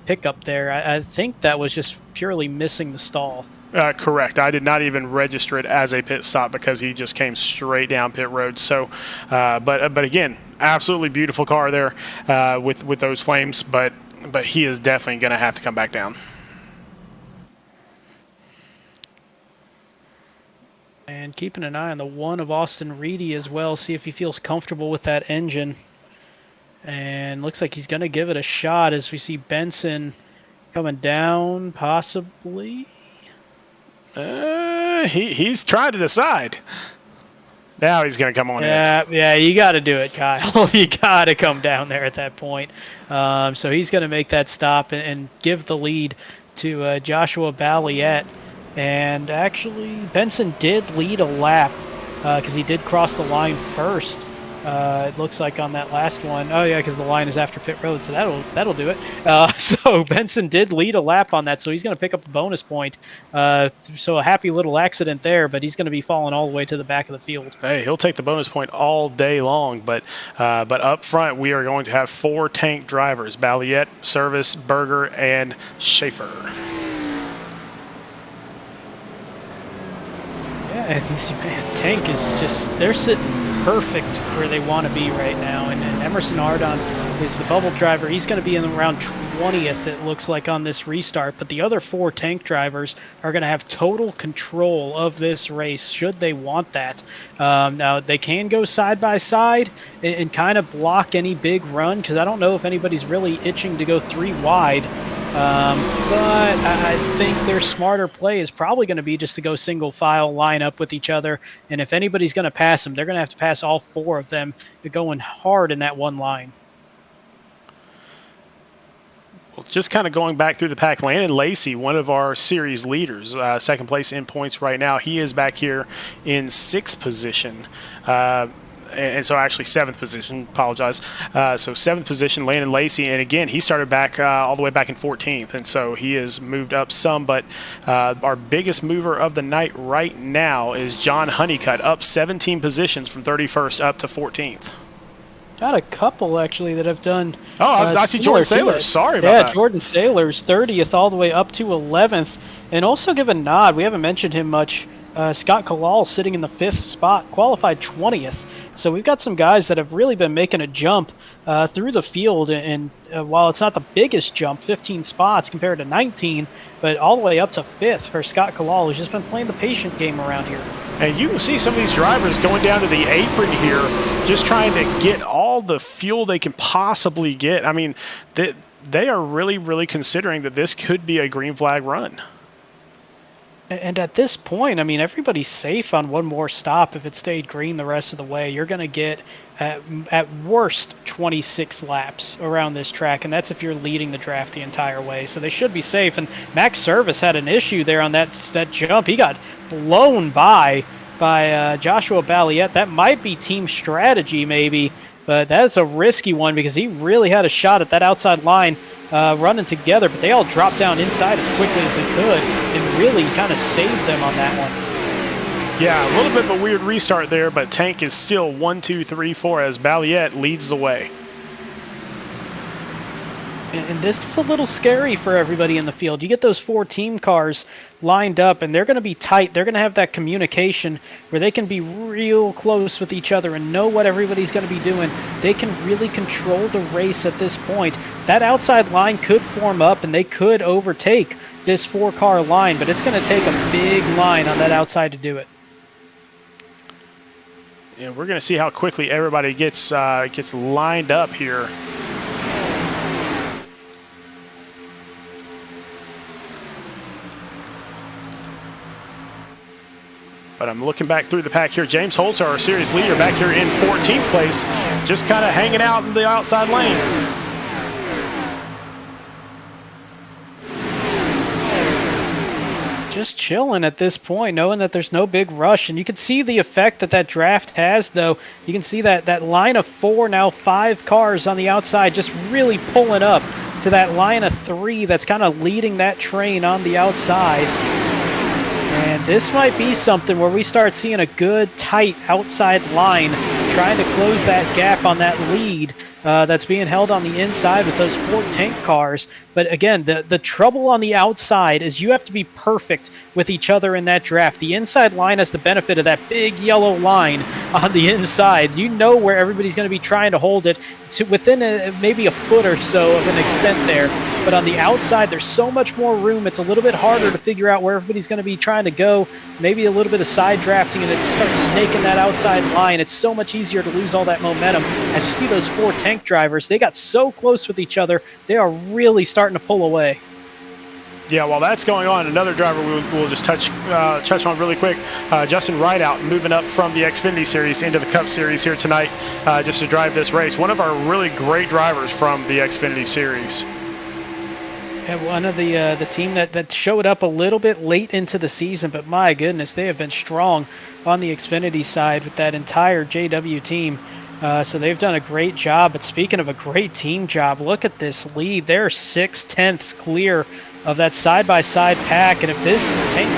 pickup there. I think that was just purely missing the stall. Correct. I did not even register it as a pit stop because he just came straight down pit road. So, but again, absolutely beautiful car there with those flames. But he is definitely going to have to come back down. And keeping an eye on the one of Austin Reedy as well, see if he feels comfortable with that engine. And looks like he's going to give it a shot as we see Benson coming down, possibly. He's trying to decide. Now he's going to come on in. Yeah, you got to do it, Kyle. You got to come down there at that point. So he's going to make that stop and give the lead to Joshua Balliet. And actually, Benson did lead a lap because he did cross the line first. It looks like on that last one. Oh yeah, because the line is after pit road, so that'll do it. So Benson did lead a lap on that, so he's going to pick up a bonus point. So a happy little accident there, but he's going to be falling all the way to the back of the field. Hey, he'll take the bonus point all day long. But up front, we are going to have 4 tank drivers: Balliet, Service, Berger, and Schaefer. Yeah, and man, Tank is just—they're sitting perfect where they want to be right now. And Emerson Ardon is the bubble driver. He's going to be in around 20th, it looks like, on this restart. But the other 4 tank drivers are going to have total control of this race, should they want that. Now, they can go side by side and kind of block any big run, because I don't know if anybody's really itching to go 3 wide. But I think their smarter play is probably going to be just to go single file, line up with each other, and if anybody's going to pass them, they're going to have to pass all 4 of them. They're going hard in that one line. Well, just kind of going back through the pack, Landon Lacy, one of our series leaders, second place in points right now. He is back here in 6th position. And so actually 7th position, apologize. So 7th position, Landon Lacy, and again, he started back all the way back in 14th, and so he has moved up some, but our biggest mover of the night right now is Jon Honeycutt, up 17 positions from 31st up to 14th. Got a couple, actually, that have done... Oh, I see Jordan Sailors. Sorry about that. Yeah, Jordan Sailors, 30th all the way up to 11th. And also give a nod, we haven't mentioned him much, Scott Kalal sitting in the 5th spot, qualified 20th. So we've got some guys that have really been making a jump through the field, and while it's not the biggest jump, 15 spots compared to 19, but all the way up to 5th for Scott Kalal, who's just been playing the patient game around here. And you can see some of these drivers going down to the apron here, just trying to get all the fuel they can possibly get. I mean, they are really, really considering that this could be a green flag run. And at this point, I mean, everybody's safe on one more stop. If it stayed green the rest of the way, you're going to get, at worst, 26 laps around this track, and that's if you're leading the draft the entire way. So they should be safe. And Max Service had an issue there on that jump. He got blown by Joshua Balliet. That might be team strategy, maybe, but that's a risky one because he really had a shot at that outside line. Running together, but they all dropped down inside as quickly as they could and really kind of saved them on that one. Yeah, a little bit of a weird restart there, but Tank is still 1, 2, 3, 4 as Balliet leads the way. And this is a little scary for everybody in the field. You get those 4 team cars lined up, and they're going to be tight. They're going to have that communication where they can be real close with each other and know what everybody's going to be doing. They can really control the race at this point. That outside line could form up, and they could overtake this 4-car line, but it's going to take a big line on that outside to do it. Yeah, we're going to see how quickly everybody gets lined up here. But I'm looking back through the pack here. James Holzer, our series leader, back here in 14th place, just kind of hanging out in the outside lane. Just chilling at this point, knowing that there's no big rush. And you can see the effect that draft has, though. You can see that line of 4, now 5 cars on the outside just really pulling up to that line of 3 that's kind of leading that train on the outside. And this might be something where we start seeing a good, tight outside line trying to close that gap on that lead that's being held on the inside with those 4 tank cars. But again, the trouble on the outside is you have to be perfect with each other in that draft. The inside line has the benefit of that big yellow line on the inside. You know where everybody's going to be trying to hold it to within maybe a foot or so of an extent there. But on the outside, there's so much more room. It's a little bit harder to figure out where everybody's going to be trying to go. Maybe a little bit of side drafting, and it starts snaking that outside line. It's so much easier to lose all that momentum. As you see those 4 tank drivers, they got so close with each other, they are really starting to pull away. Yeah, while that's going on, another driver we'll just touch on really quick, Justin Rideout, moving up from the Xfinity Series into the Cup Series here tonight just to drive this race. One of our really great drivers from the Xfinity Series. And one of the team that showed up a little bit late into the season, but my goodness, they have been strong on the Xfinity side with that entire JW team. So they've done a great job. But speaking of a great team job, look at this lead. They're 6/10ths clear of that side-by-side pack. And if this tank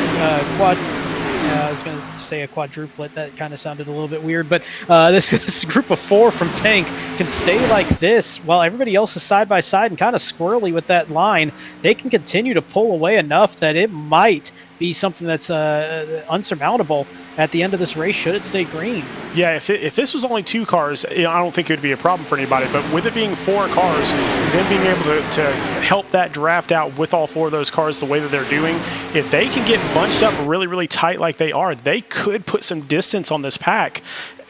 I was going to say a quadruplet. That kind of sounded a little bit weird. But this group of 4 from Tank can stay like this while everybody else is side-by-side and kind of squirrely with that line. They can continue to pull away enough that it might be something that's unsurmountable at the end of this race should it stay green. Yeah, if this was only 2 cars, I don't think it would be a problem for anybody. But with it being 4 cars, then being able to help that draft out with all 4 of those cars the way that they're doing, if they can get bunched up really, really tight like they are, they could put some distance on this pack.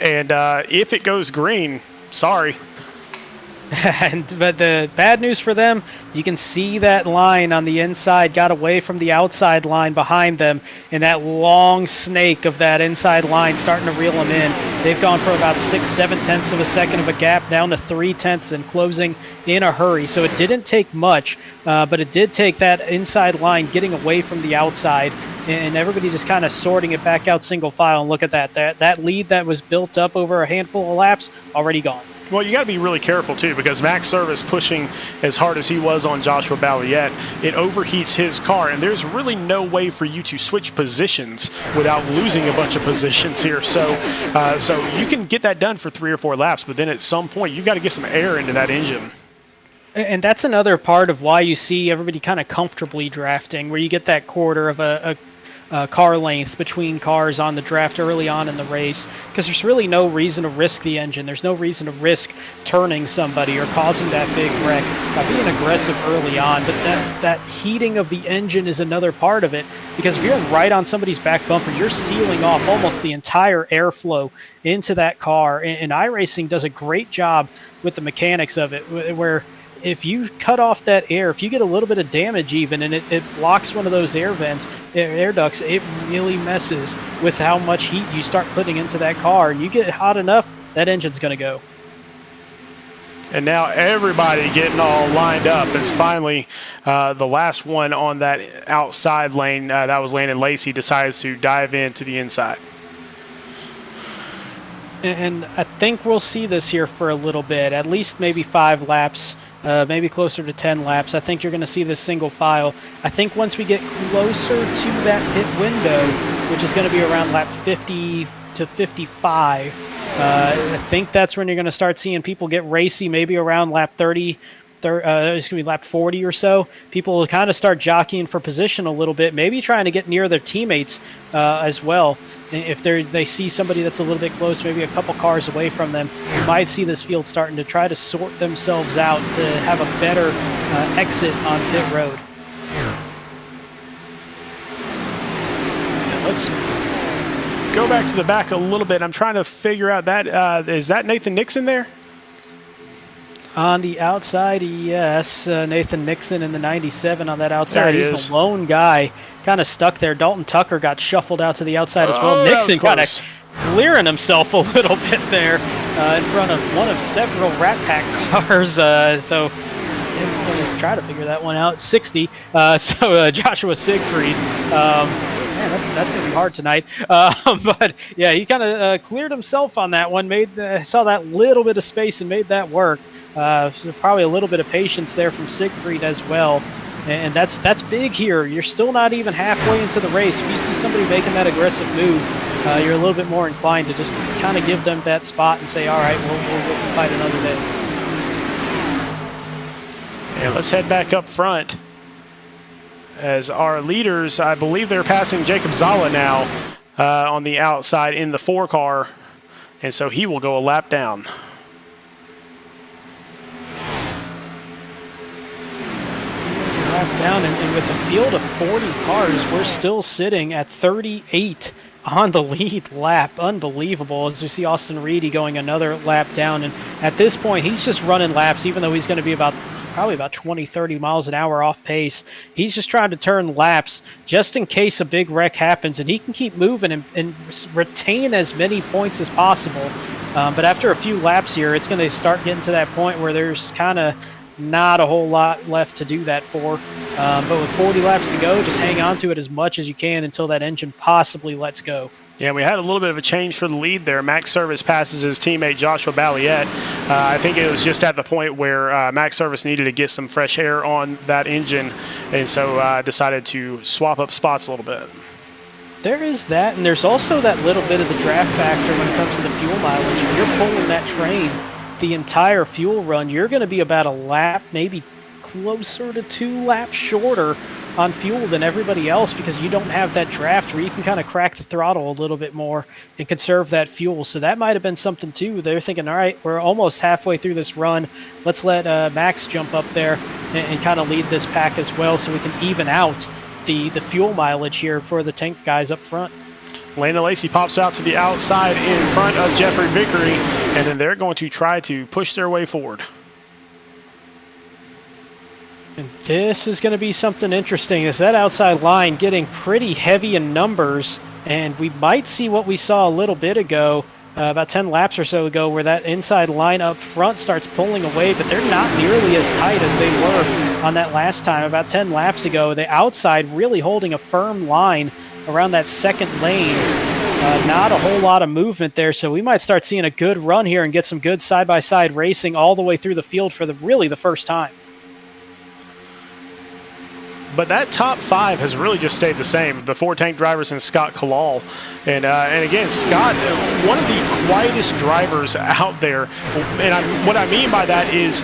And if it goes green, sorry. But the bad news for them, you can see that line on the inside got away from the outside line behind them, and that long snake of that inside line starting to reel them in. They've gone from about 6/7 of a second of a gap down to 3/10 and closing in a hurry. So it didn't take much, but it did take that inside line getting away from the outside, and everybody just kind of sorting it back out single file. And look at that. That lead that was built up over a handful of laps, already gone. Well, you got to be really careful, too, because Max Service pushing as hard as he was on Joshua Balliet, it overheats his car, and there's really no way for you to switch positions without losing a bunch of positions here. So you can get that done for 3 or 4 laps, but then at some point, you've got to get some air into that engine. And that's another part of why you see everybody kind of comfortably drafting, where you get that quarter of a car length between cars on the draft early on in the race, because there's really no reason to risk the engine. There's no reason to risk turning somebody or causing that big wreck by being aggressive early on. But that heating of the engine is another part of it, because if you're right on somebody's back bumper, you're sealing off almost the entire airflow into that car. And iRacing does a great job with the mechanics of it, where if you cut off that air, if you get a little bit of damage even, and it blocks one of those air vents, air ducts, it really messes with how much heat you start putting into that car. And you get hot enough, that engine's going to go. And now everybody getting all lined up as finally the last one on that outside lane, that was Landon Lacy, decides to dive into the inside. And I think we'll see this here for a little bit, at least maybe 5 laps. Maybe closer to 10 laps. I think you're going to see this single file. I think once we get closer to that pit window, which is going to be around lap 50 to 55, I think that's when you're going to start seeing people get racy, maybe around lap 30, lap 40 or so. People will kind of start jockeying for position a little bit, maybe trying to get near their teammates as well. If they see somebody that's a little bit close, maybe a couple cars away from them, you might see this field starting to try to sort themselves out to have a better exit on pit road. Let's go back to the back a little bit. I'm trying to figure out that. Is that Nathan Nixon there? On the outside, yes. Nathan Nixon in the 97 on that outside. He's the lone guy kind of stuck there. Dalton Tucker got shuffled out to the outside as well. Nixon kind of clearing himself a little bit there in front of one of several Rat Pack cars. So I'm going to try to figure that one out. 60. Joshua Siegfried. Man, that's going to be hard tonight. But, yeah, he kind of cleared himself on that one. Saw that little bit of space and made that work. So probably a little bit of patience there from Siegfried as well. And that's big here. You're still not even halfway into the race. If you see somebody making that aggressive move, you're a little bit more inclined to just kind of give them that spot and say, all right, we'll look to fight another day. And let's head back up front as our leaders, I believe they're passing Jacob Zala now on the outside in the 4-car, and so he will go a lap down. Down, and with a field of 40 cars, we're still sitting at 38 on the lead lap. Unbelievable, as we see Austin Reedy going another lap down, and at this point he's just running laps, even though he's going to be probably about 20-30 miles an hour off pace. He's just trying to turn laps just in case a big wreck happens, and he can keep moving and retain as many points as possible. But after a few laps here, it's going to start getting to that point where there's kind of not a whole lot left to do that for. But with 40 laps to go, just hang on to it as much as you can until that engine possibly lets go. Yeah, we had a little bit of a change for the lead there. Max Service passes his teammate Joshua Balliet. I think it was just at the point where Max Service needed to get some fresh air on that engine, and so decided to swap up spots a little bit. There is that, and there's also that little bit of the draft factor when it comes to the fuel mileage. If you're pulling that train the entire fuel run, you're going to be about a lap, maybe closer to 2 laps shorter on fuel than everybody else, because you don't have that draft where you can kind of crack the throttle a little bit more and conserve that fuel. So that might have been something too. They're thinking, all right, we're almost halfway through this run. Let's let Max jump up there and kind of lead this pack as well, so we can even out the fuel mileage here for the tank guys up front. Landon Lacy pops out to the outside in front of Jeffrey Vickery, and then they're going to try to push their way forward. And this is going to be something interesting. Is that outside line getting pretty heavy in numbers, and we might see what we saw a little bit ago, about 10 laps or so ago, where that inside line up front starts pulling away, but they're not nearly as tight as they were on that last time about 10 laps ago. The outside really holding a firm line around that second lane. Not a whole lot of movement there, so we might start seeing a good run here and get some good side-by-side racing all the way through the field for really the first time. But that top 5 has really just stayed the same. The 4 tank drivers and Scott Kalal. And again, Scott, one of the quietest drivers out there. And what I mean by that is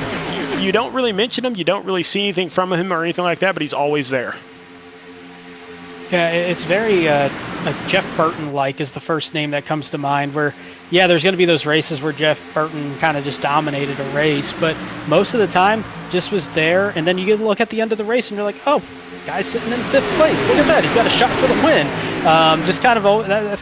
you don't really mention him, you don't really see anything from him or anything like that, but he's always there. Yeah, it's very like Jeff Burton-like is the first name that comes to mind, where, yeah, there's going to be those races where Jeff Burton kind of just dominated a race, but most of the time just was there, and then you get a look at the end of the race and you're like, oh, guy's sitting in 5th place. Look at that. He's got a shot for the win. That's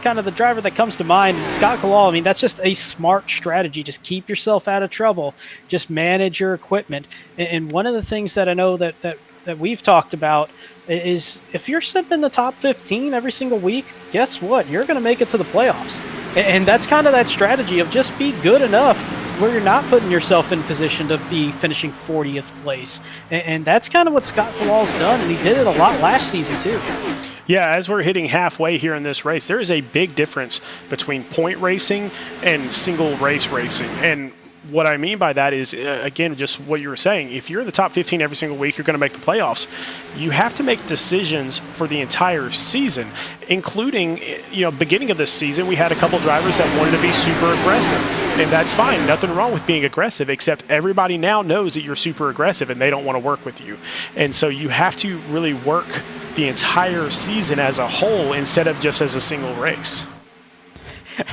kind of the driver that comes to mind. Scott Kalal, I mean, that's just a smart strategy. Just keep yourself out of trouble. Just manage your equipment. And one of the things that I know that we've talked about is if you're sitting in the top 15 every single week, guess what? You're going to make it to the playoffs. And that's kind of that strategy of just be good enough where you're not putting yourself in position to be finishing 40th place. And that's kind of what Scott Kalal's done, and he did it a lot last season too. Yeah, as we're hitting halfway here in this race, there is a big difference between point racing and single race racing. And what I mean by that is, again, just what you were saying. If you're in the top 15 every single week, you're going to make the playoffs. You have to make decisions for the entire season, including, beginning of this season, we had a couple drivers that wanted to be super aggressive. And that's fine. Nothing wrong with being aggressive, except everybody now knows that you're super aggressive and they don't want to work with you. And so you have to really work the entire season as a whole instead of just as a single race.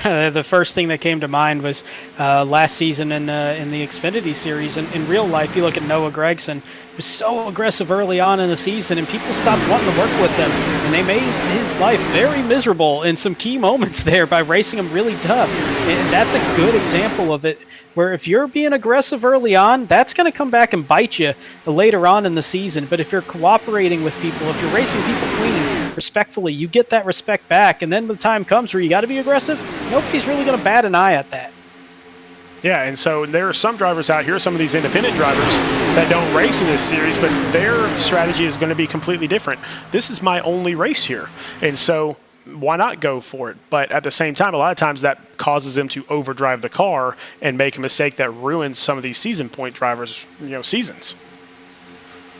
The first thing that came to mind was last season in the Xfinity Series. In real life, you look at Noah Gragson, he was so aggressive early on in the season, and people stopped wanting to work with him, and they made his life very miserable in some key moments there by racing him really tough. And that's a good example of it, where if you're being aggressive early on, that's going to come back and bite you later on in the season. But if you're cooperating with people, if you're racing people clean, respectfully, you get that respect back. And then when the time comes where you got to be aggressive, nobody's really going to bat an eye at that. Yeah, and so there are some drivers out here, some of these independent drivers that don't race in this series, but their strategy is going to be completely different. This is my only race here, and so why not go for it? But at the same time, a lot of times that causes them to overdrive the car and make a mistake that ruins some of these season point drivers, seasons.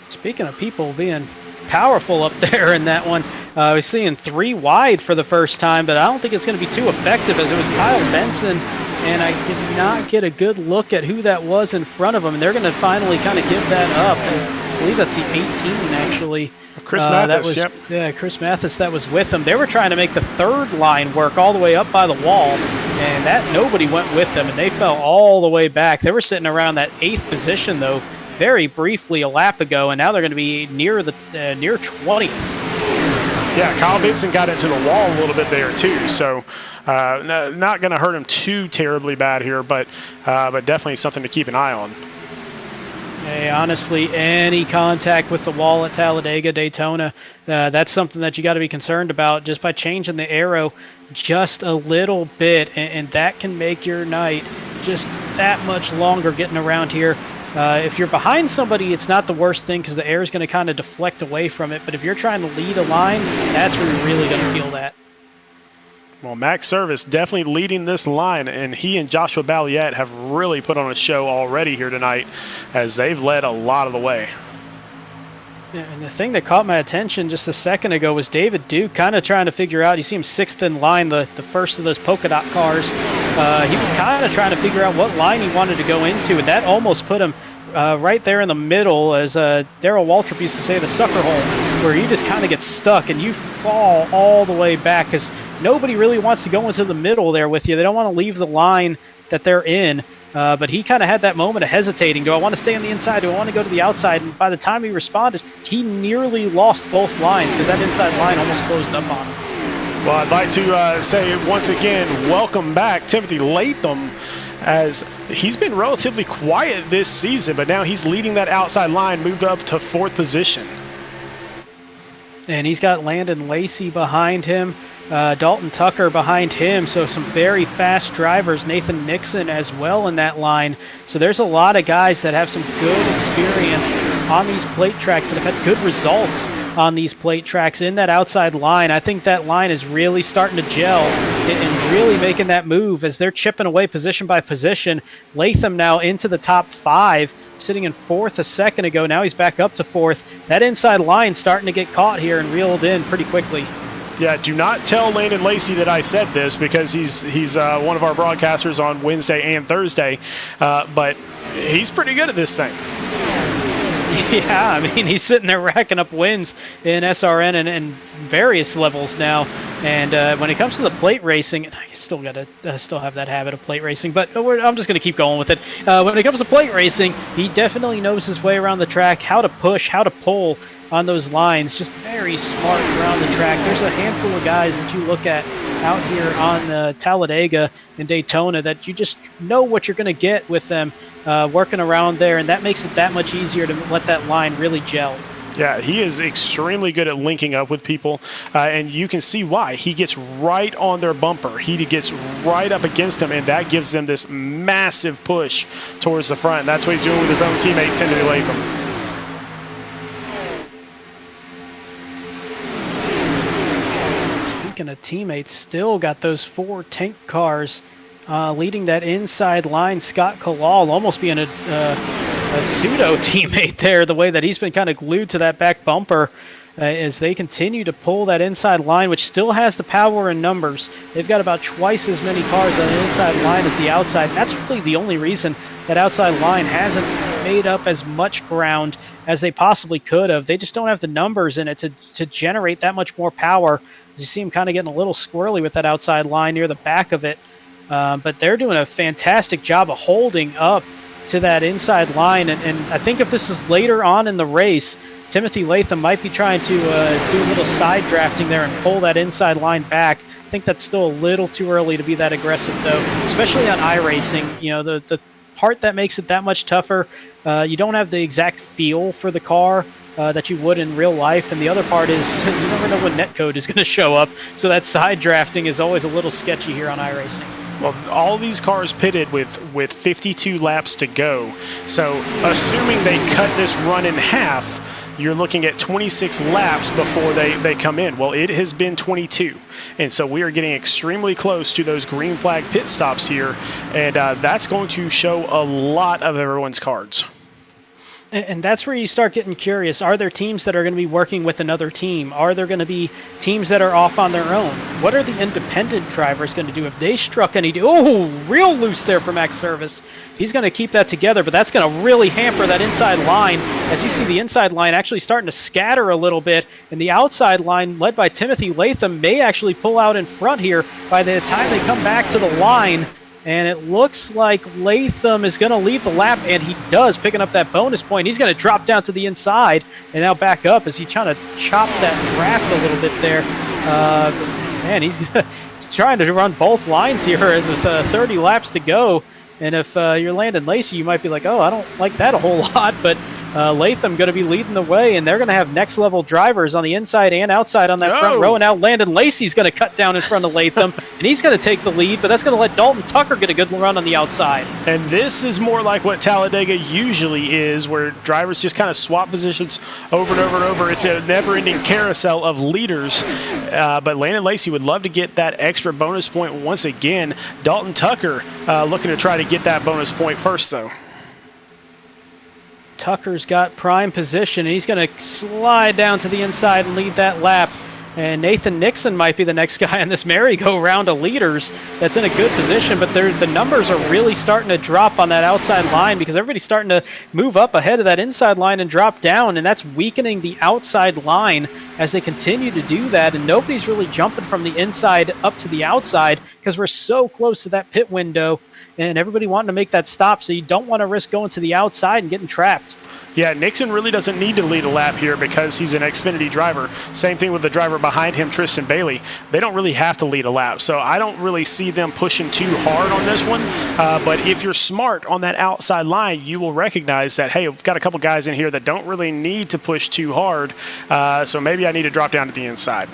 Speaking of people being powerful up there in that one, We're seeing 3 wide for the first time, but I don't think it's going to be too effective as it was Kyle Benson, and I did not get a good look at who that was in front of him, and they're going to finally kind of give that up. I believe that's the 18, actually. Chris Mathis, yep. Yeah, Chris Mathis that was with them. They were trying to make the 3rd line work all the way up by the wall, and that nobody went with them, and they fell all the way back. They were sitting around that 8th position, though, very briefly a lap ago, and now they're going to be near 20. Yeah, Kyle Benson got into the wall a little bit there too, so not going to hurt him too terribly bad here, but definitely something to keep an eye on. Hey, honestly, any contact with the wall at Talladega, Daytona, that's something that you got to be concerned about just by changing the arrow just a little bit, and that can make your night just that much longer getting around here. If you're behind somebody, it's not the worst thing because the air is going to kind of deflect away from it, but if you're trying to lead a line, that's where you're really going to feel that. Well, Max Service definitely leading this line, and he and Joshua Balliet have really put on a show already here tonight as they've led a lot of the way. Yeah, and the thing that caught my attention just a second ago was David Duke kind of trying to figure out, you see him 6th in line, the first of those polka dot cars. He was kind of trying to figure out what line he wanted to go into, and that almost put him right there in the middle, as Darrell Waltrip used to say, the sucker hole, where you just kind of get stuck and you fall all the way back because nobody really wants to go into the middle there with you. They don't want to leave the line that they're in. But he kind of had that moment of hesitating. Do I want to stay on the inside? Do I want to go to the outside? And by the time he responded, he nearly lost both lines because that inside line almost closed up on him. Well, I'd like to say once again, welcome back Timothy Latham, as he's been relatively quiet this season, but now he's leading that outside line, moved up to 4th position. And he's got Landon Lacy behind him. Dalton Tucker behind him, so some very fast drivers. Nathan Nixon as well in that line. So there's a lot of guys that have some good experience on these plate tracks that have had good results on these plate tracks in that outside line. I think that line is really starting to gel and really making that move as they're chipping away position by position. Latham now into the top 5, sitting in 4th a second ago. Now he's back up to 4th. That inside line starting to get caught here and reeled in pretty quickly. Yeah, do not tell Landon Lacy that I said this because he's one of our broadcasters on Wednesday and Thursday, but he's pretty good at this thing. Yeah, I mean, he's sitting there racking up wins in SRN and various levels now. And when it comes to the plate racing, I still have that habit of plate racing, but I'm just going to keep going with it. When it comes to plate racing, he definitely knows his way around the track, how to push, how to pull on those lines, just very smart around the track. There's a handful of guys that you look at out here on Talladega and Daytona that you just know what you're going to get with them working around there, and that makes it that much easier to let that line really gel. Yeah, he is extremely good at linking up with people, and you can see why. He gets right on their bumper. He gets right up against them, and that gives them this massive push towards the front. And that's what he's doing with his own teammate, Timothy Latham. Speaking of teammates, still got those 4 tank cars leading that inside line. Scott Kalal almost being a pseudo teammate there, the way that he's been kind of glued to that back bumper as they continue to pull that inside line, which still has the power in numbers. They've got about twice as many cars on the inside line as the outside. That's really the only reason that outside line hasn't made up as much ground as they possibly could have. They just don't have the numbers in it to generate that much more power. You see them kind of getting a little squirrely with that outside line near the back of it. But they're doing a fantastic job of holding up to that inside line. And I think if this is later on in the race, Timothy Latham might be trying to do a little side drafting there and pull that inside line back. I think that's still a little too early to be that aggressive, though, especially on iRacing. You know, the part that makes it that much tougher, you don't have the exact feel for the car that you would in real life, and the other part is you never know when netcode is going to show up, so that side drafting is always a little sketchy here on iRacing. Well, all these cars pitted with 52 laps to go, so assuming they cut this run in half, you're looking at 26 laps before they come in. Well, it has been 22, and so we are getting extremely close to those green flag pit stops here, and that's going to show a lot of everyone's cards. And that's where you start getting curious. Are there teams that are going to be working with another team? Are there going to be teams that are off on their own? What are the independent drivers going to do if they struck any... Oh, real loose there for Max Service. He's going to keep that together, but that's going to really hamper that inside line. As you see, the inside line actually starting to scatter a little bit, and the outside line, led by Timothy Latham, may actually pull out in front here by the time they come back to the line. And it looks like Latham is going to leave the lap, and he does, picking up that bonus point. He's going to drop down to the inside and now back up as he's trying to chop that draft a little bit there. Man, he's trying to run both lines here with 30 laps to go. And if you're Landon Lacy, you might be like, oh, I don't like that a whole lot, but Latham going to be leading the way, and they're going to have next-level drivers on the inside and outside on that front row. And now Landon Lacy's going to cut down in front of Latham, and he's going to take the lead, but that's going to let Dalton Tucker get a good run on the outside. And this is more like what Talladega usually is, where drivers just kind of swap positions over and over and over. It's a never-ending carousel of leaders, but Landon Lacy would love to get that extra bonus point once again. Dalton Tucker looking to try to get that bonus point first, though. Tucker's got prime position, and he's going to slide down to the inside and lead that lap. And Nathan Nixon might be the next guy on this merry-go-round of leaders that's in a good position, but the numbers are really starting to drop on that outside line because everybody's starting to move up ahead of that inside line and drop down, and that's weakening the outside line as they continue to do that, and nobody's really jumping from the inside up to the outside because we're so close to that pit window, and everybody wanting to make that stop, so you don't want to risk going to the outside and getting trapped. Yeah, Nixon really doesn't need to lead a lap here because he's an Xfinity driver. Same thing with the driver behind him, Tristan Bailey. They don't really have to lead a lap, so I don't really see them pushing too hard on this one. But if you're smart on that outside line, you will recognize that, hey, we've got a couple guys in here that don't really need to push too hard, so maybe I need to drop down to the inside.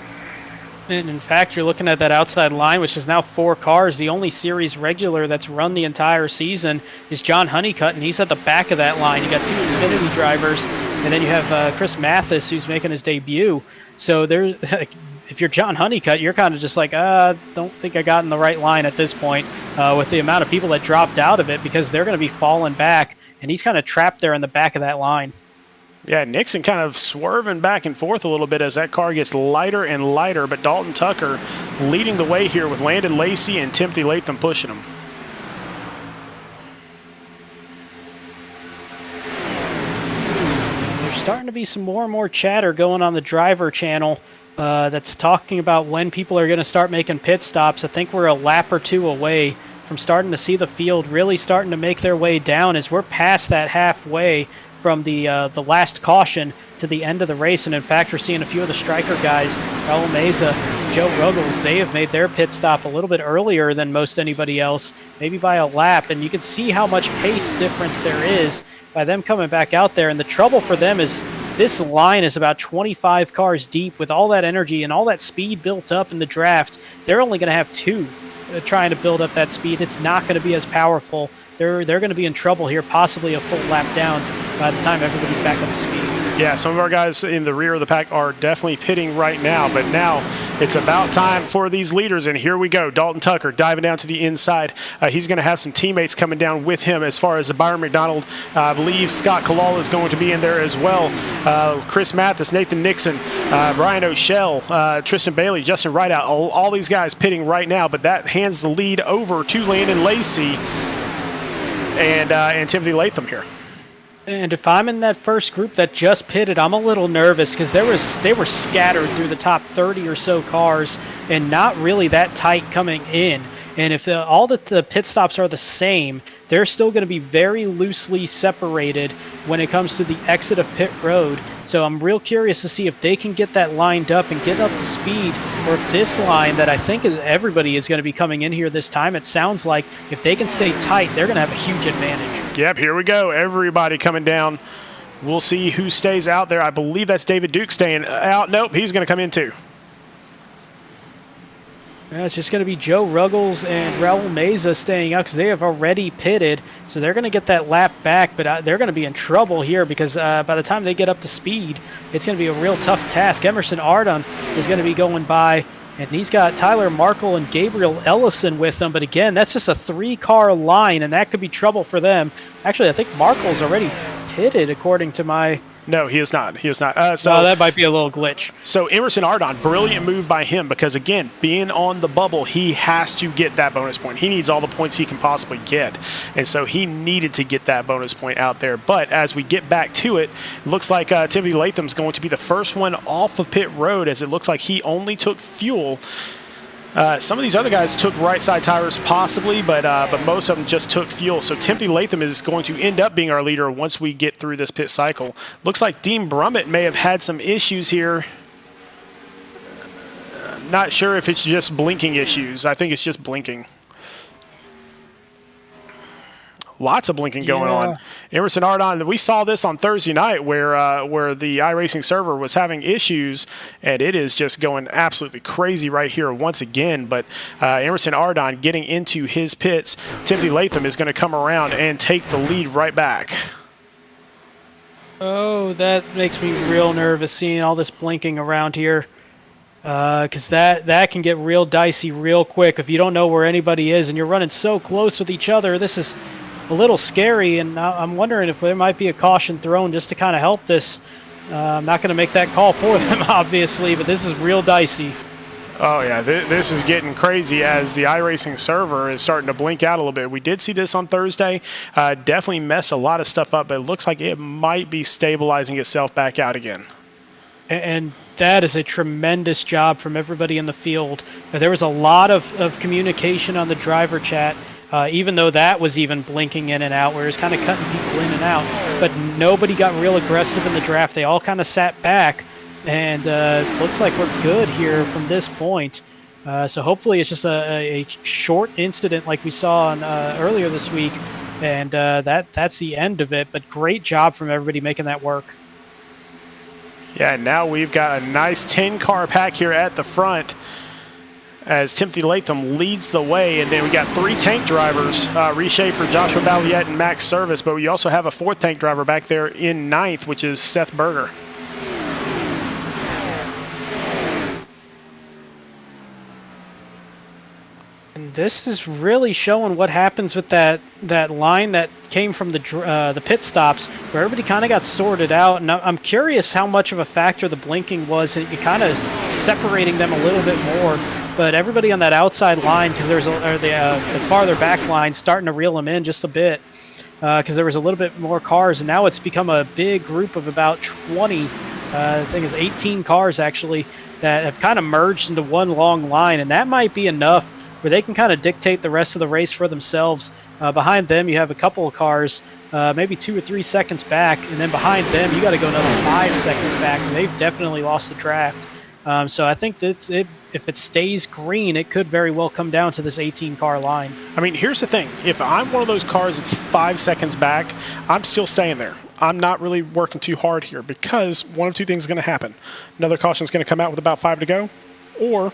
And in fact, you're looking at that outside line, which is now 4 cars. The only series regular that's run the entire season is Jon Honeycutt, and he's at the back of that line. You got 2 Xfinity drivers, and then you have Chris Mathis, who's making his debut. So there's, if you're Jon Honeycutt, you're kind of just like, don't think I got in the right line at this point with the amount of people that dropped out of it because they're going to be falling back, and he's kind of trapped there in the back of that line. Yeah, Nixon kind of swerving back and forth a little bit as that car gets lighter and lighter, but Dalton Tucker leading the way here with Landon Lacy and Timothy Latham pushing him. There's starting to be some more and more chatter going on the driver channel that's talking about when people are going to start making pit stops. I think we're a lap or 2 away from starting to see the field really starting to make their way down as we're past that halfway from the last caution to the end of the race. And in fact, we're seeing a few of the striker guys, Raul Meza, Joe Ruggles, they have made their pit stop a little bit earlier than most anybody else, maybe by a lap. And you can see how much pace difference there is by them coming back out there. And the trouble for them is this line is about 25 cars deep with all that energy and all that speed built up in the draft. They're only going to have 2 trying to build up that speed. It's not going to be as powerful. They're going to be in trouble here, possibly a full lap down by the time everybody's back up to speed. Yeah, some of our guys in the rear of the pack are definitely pitting right now, but now it's about time for these leaders, and here we go. Dalton Tucker diving down to the inside. He's going to have some teammates coming down with him as far as Byron McDonald. I believe Scott Kalal is going to be in there as well. Chris Mathis, Nathan Nixon, Brian O'Shell, Tristan Bailey, Justin Rideout, all these guys pitting right now, but that hands the lead over to Landon Lacy and Timothy Latham here. And if I'm in that first group that just pitted, I'm a little nervous because they were scattered through the top 30 or so cars and not really that tight coming in. And if all the pit stops are the same, they're still going to be very loosely separated when it comes to the exit of pit road. So I'm real curious to see if they can get that lined up and get up to speed, or if this line that I think everybody is going to be coming in here this time, it sounds like if they can stay tight, they're going to have a huge advantage. Yep, here we go. Everybody coming down. We'll see who stays out there. I believe that's David Duke staying out. Nope, he's going to come in too. Yeah, it's just going to be Joe Ruggles and Raul Meza staying out because they have already pitted. So they're going to get that lap back, but they're going to be in trouble here because by the time they get up to speed, it's going to be a real tough task. Emerson Ardon is going to be going by, and he's got Tyler Markle and Gabriel Ellison with them. But again, that's just a 3-car line, and that could be trouble for them. Actually, I think Markle's already pitted, according to my... No, he is not. He is not. So that might be a little glitch. So Emerson Ardon, brilliant move by him because, again, being on the bubble, he has to get that bonus point. He needs all the points he can possibly get. And so he needed to get that bonus point out there. But as we get back to it, it looks like Timothy Latham's going to be the first one off of pit road, as it looks like he only took fuel. Some of these other guys took right side tires possibly, but most of them just took fuel. So Timothy Latham is going to end up being our leader once we get through this pit cycle. Looks like Dean Brummett may have had some issues here. Not sure if it's just blinking issues. I think it's just blinking. Lots of blinking going on. Emerson Ardon, we saw this on Thursday night where the iRacing server was having issues, and it is just going absolutely crazy right here once again. But Emerson Ardon getting into his pits. Timothy Latham is going to come around and take the lead right back. Oh, that makes me real nervous seeing all this blinking around here. Because that can get real dicey real quick if you don't know where anybody is and you're running so close with each other. This is a little scary, and I'm wondering if there might be a caution thrown just to kind of help this. I'm not going to make that call for them, obviously, but this is real dicey. Oh, yeah, this is getting crazy as the iRacing server is starting to blink out a little bit. We did see this on Thursday. Definitely messed a lot of stuff up, but it looks like it might be stabilizing itself back out again. And that is a tremendous job from everybody in the field. There was a lot of communication on the driver chat. Even though that was even blinking in and out, where it was kind of cutting people in and out. But nobody got real aggressive in the draft. They all kind of sat back, and looks like we're good here from this point. So hopefully it's just a short incident like we saw on, earlier this week, and that's the end of it. But great job from everybody making that work. Yeah, now we've got a nice 10-car pack here at the front, as Timothy Latham leads the way. And then we got 3 tank drivers, Reece Schaefer, Joshua Balliette, and Max Service. But we also have a 4th tank driver back there in 9th, which is Seth Berger. And this is really showing what happens with that line that came from the pit stops, where everybody kind of got sorted out. And I'm curious how much of a factor the blinking was in kind of separating them a little bit more. But everybody on that outside line, because there's the farther back line, starting to reel them in just a bit, because there was a little bit more cars, and now it's become a big group of about 20. I think it's 18 cars actually that have kind of merged into one long line, and that might be enough where they can kind of dictate the rest of the race for themselves. Behind them, you have a couple of cars, maybe 2 or 3 seconds back, and then behind them, you got to go another 5 seconds back, and they've definitely lost the draft. So I think that if it stays green, it could very well come down to this 18-car line. I mean, here's the thing. If I'm one of those cars that's 5 seconds back, I'm still staying there. I'm not really working too hard here, because one of 2 things is going to happen. Another caution is going to come out with about 5 to go, or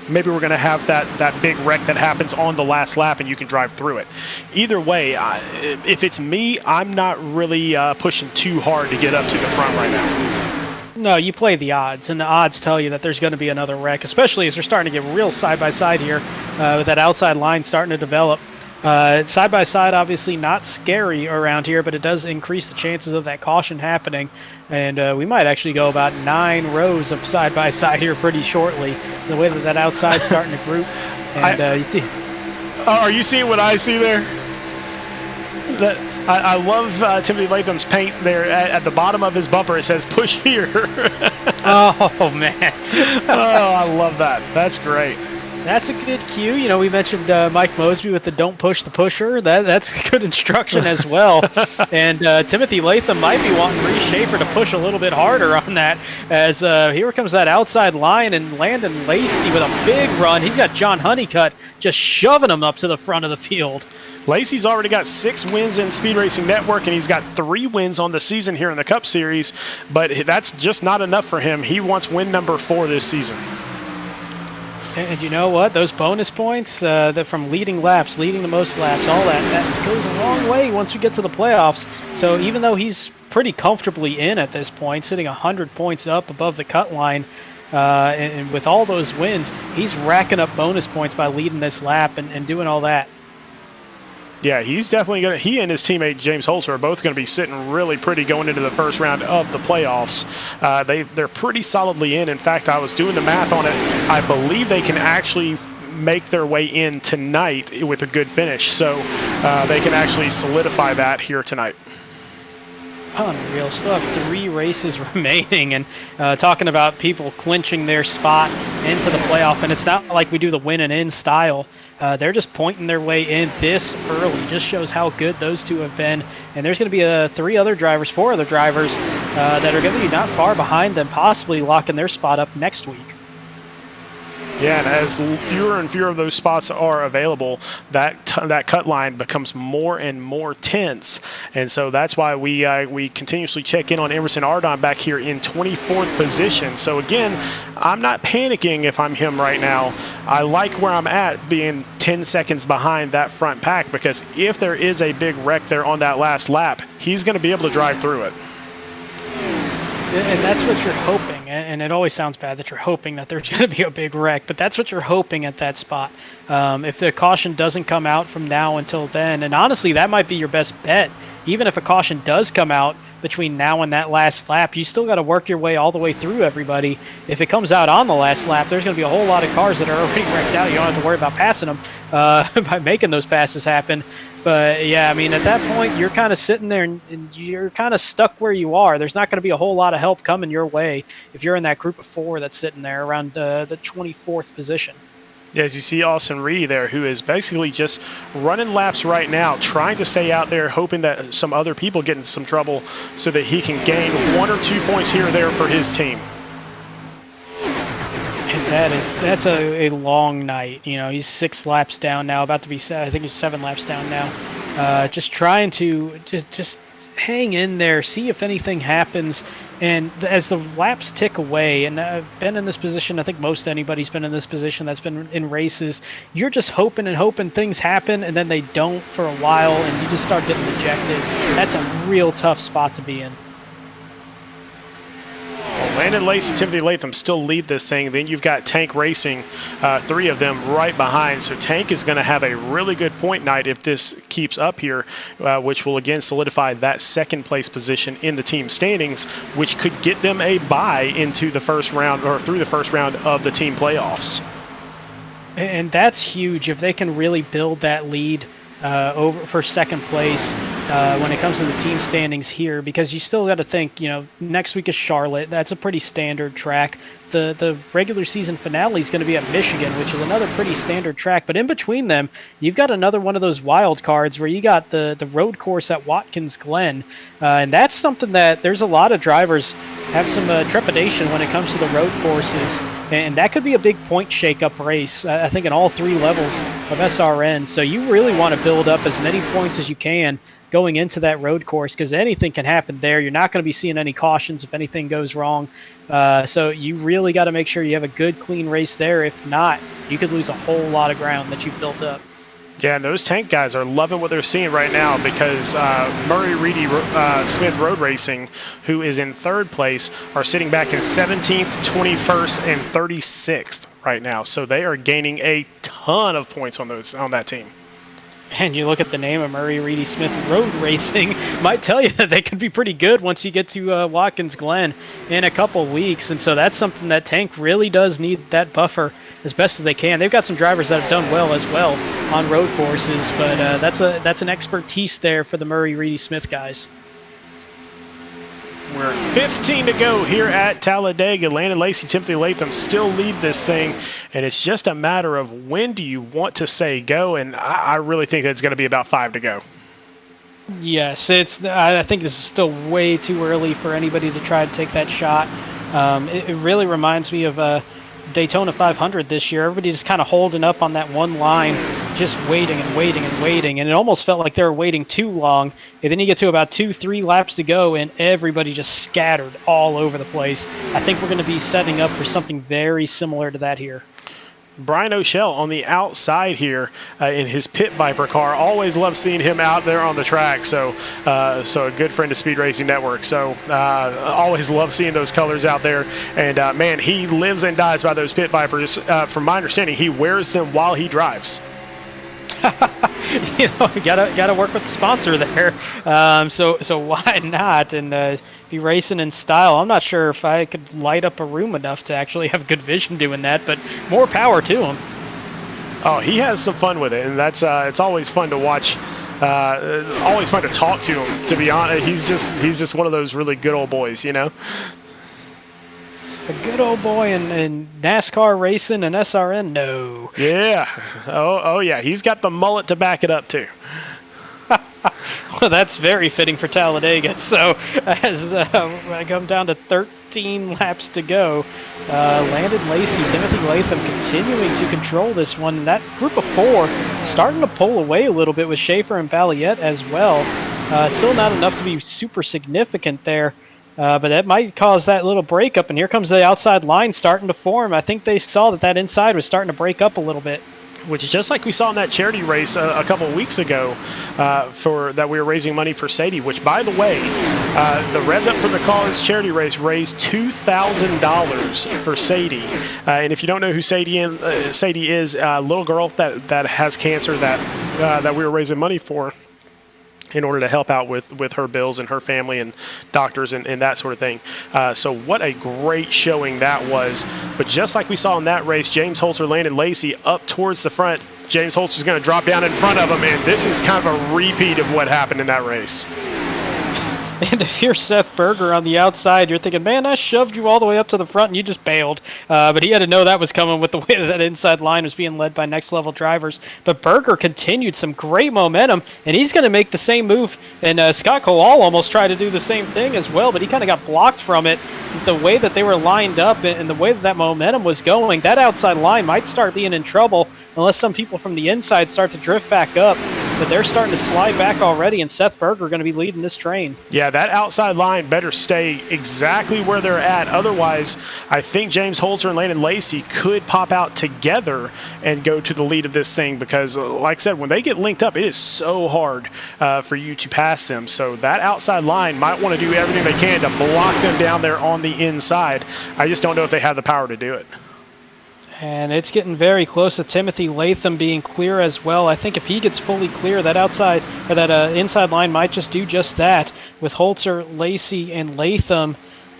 maybe we're going to have that big wreck that happens on the last lap and you can drive through it. Either way, if it's me, I'm not really pushing too hard to get up to the front right now. No, you play the odds, and the odds tell you that there's going to be another wreck, especially as they're starting to get real side-by-side here with that outside line starting to develop. Side-by-side, obviously not scary around here, but it does increase the chances of that caution happening. And we might actually go about 9 rows of side-by-side here pretty shortly, the way that outside's starting to group. And are you seeing what I see there? I love Timothy Latham's paint there at the bottom of his bumper. It says "push here." Oh man! Oh, I love that. That's great. That's a good cue. You know, we mentioned Mike Mosby with the "Don't push the pusher." That's good instruction as well. And Timothy Latham might be wanting Reece Schaefer to push a little bit harder on that, as here comes that outside line, and Landon Lacy with a big run. He's got Jon Honeycutt just shoving him up to the front of the field. Lacy's already got 6 wins in Speed Racing Network, and he's got 3 wins on the season here in the Cup Series, but that's just not enough for him. He wants win number 4 this season. And you know what? Those bonus points that from leading laps, leading the most laps, all that goes a long way once we get to the playoffs. So even though he's pretty comfortably in at this point, sitting 100 points up above the cut line, and with all those wins, he's racking up bonus points by leading this lap and doing all that. Yeah, he's definitely going to – he and his teammate James Holzer are both going to be sitting really pretty going into the first round of the playoffs. They're pretty solidly in. In fact, I was doing the math on it. I believe they can actually make their way in tonight with a good finish. So they can actually solidify that here tonight. Unreal. Still have 3 races remaining, and talking about people clinching their spot into the playoff, and it's not like we do the win and in style. They're just pointing their way in this early. Just shows how good those two have been. And there's going to be 4 other drivers that are going to be not far behind them, possibly locking their spot up next week. Yeah, and as fewer and fewer of those spots are available, that cut line becomes more and more tense. And so that's why we continuously check in on Emerson Ardon back here in 24th position. So again, I'm not panicking if I'm him right now. I like where I'm at being 10 seconds behind that front pack, because if there is a big wreck there on that last lap, he's going to be able to drive through it. And that's what you're hoping, and it always sounds bad that you're hoping that there's going to be a big wreck, but that's what you're hoping at that spot. If the caution doesn't come out from now until then, and honestly, that might be your best bet. Even if a caution does come out between now and that last lap, you still got to work your way all the way through everybody. If it comes out on the last lap, there's going to be a whole lot of cars that are already wrecked out. You don't have to worry about passing them by making those passes happen. But, yeah, I mean, at that point, you're kind of sitting there and you're kind of stuck where you are. There's not going to be a whole lot of help coming your way if you're in that group of 4 that's sitting there around the 24th position. Yeah, as you see Austin Reedy there, who is basically just running laps right now, trying to stay out there, hoping that some other people get in some trouble so that he can gain 1 or 2 points here or there for his team. That's a long night. You know, he's 6 laps down now, about to be, I think he's 7 laps down now. Just trying to just hang in there, see if anything happens. And as the laps tick away, and I've been in this position, I think most anybody's been in this position that's been in races, you're just hoping and hoping things happen, and then they don't for a while, and you just start getting ejected. That's a real tough spot to be in. Landon Lacy, Timothy Latham still lead this thing. Then you've got Tank Racing, 3 of them right behind. So Tank is going to have a really good point night if this keeps up here, which will again solidify that 2nd place position in the team standings, which could get them a bye into the first round or through the first round of the team playoffs. And that's huge if they can really build that lead over for 2nd place when it comes to the team standings here, because you still got to think, you know, next week is Charlotte. That's a pretty standard track. The regular season finale is going to be at Michigan, which is another pretty standard track. But in between them, you've got another one of those wild cards where you got the road course at Watkins Glen, and that's something that there's a lot of drivers have some trepidation when it comes to the road courses. And that could be a big point shake-up race, I think, in all 3 levels of SRN. So you really want to build up as many points as you can going into that road course, because anything can happen there. You're not going to be seeing any cautions if anything goes wrong. So you really got to make sure you have a good, clean race there. If not, you could lose a whole lot of ground that you've built up. Yeah, and those Tank guys are loving what they're seeing right now, because Murray Reedy Smith Road Racing, who is in 3rd place, are sitting back in 17th, 21st, and 36th right now. So they are gaining a ton of points on that team. And you look at the name of Murray Reedy Smith Road Racing, might tell you that they could be pretty good once you get to Watkins Glen in a couple weeks. And so that's something that Tank really does need, that buffer as best as they can. They've got some drivers that have done well as well on road courses, but that's an expertise there for the Murray Reedy Smith guys. We're at 15 to go here at Talladega. Landon Lacy, Timothy Latham still lead this thing, and it's just a matter of when do you want to say go, and I really think it's going to be about 5 to go. Yes, I think this is still way too early for anybody to try to take that shot. It really reminds me of Daytona 500 this year. Everybody just kind of holding up on that one line, just waiting and waiting and waiting, and it almost felt like they were waiting too long. And then you get to about 2-3 laps to go, and everybody just scattered all over the place. I think we're going to be setting up for something very similar to that here. Brian O'Shell on the outside here in his Pit Viper car. Always love seeing him out there on the track. So a good friend of Speed Racing Network. So always love seeing those colors out there. And, man, he lives and dies by those Pit Vipers. From my understanding, he wears them while he drives. gotta work with the sponsor there. So why not? And be racing in style. I'm not sure if I could light up a room enough to actually have good vision doing that, but more power to him. Oh, he has some fun with it, and that's it's always fun to watch. Always fun to talk to him. To be honest, he's just one of those really good old boys, you know. A good old boy in NASCAR racing and SRN, no. Yeah. Oh yeah. He's got the mullet to back it up too. Well, that's very fitting for Talladega. So as I come down to 13 laps to go, Landon Lacy, Timothy Latham continuing to control this one. And that group of four starting to pull away a little bit with Schaefer and Balliet as well. Still not enough to be super significant there. But that might cause that little breakup, and here comes the outside line starting to form. I think they saw that inside was starting to break up a little bit. Which is just like we saw in that charity race a couple of weeks ago for that we were raising money for Sadie, which, by the way, the Revved Up for the Cause charity race raised $2,000 for Sadie. And if you don't know who Sadie is, a little girl that has cancer that we were raising money for, in order to help out with her bills and her family and doctors and that sort of thing. So what a great showing that was. But just like we saw in that race, James Holzer, Landon Lacy up towards the front. James Holzer's going to drop down in front of him, and this is kind of a repeat of what happened in that race. And if you're Seth Berger on the outside, you're thinking, man, I shoved you all the way up to the front and you just bailed. But he had to know that was coming with the way that inside line was being led by next-level drivers. But Berger continued some great momentum, and he's going to make the same move. And Scott Colal almost tried to do the same thing as well, but he kind of got blocked from it. The way that they were lined up and the way that momentum was going, that outside line might start being in trouble unless some people from the inside start to drift back up. But they're starting to slide back already, and Seth Berger going to be leading this train. Yeah, that outside line better stay exactly where they're at. Otherwise, I think James Holzer and Landon Lacy could pop out together and go to the lead of this thing because, like I said, when they get linked up, it is so hard for you to pass them. So that outside line might want to do everything they can to block them down there on the inside. I just don't know if they have the power to do it. And it's getting very close to Timothy Latham being clear as well. I think if he gets fully clear, that outside or that inside line might just do just that with Holzer, Lacy, and Latham.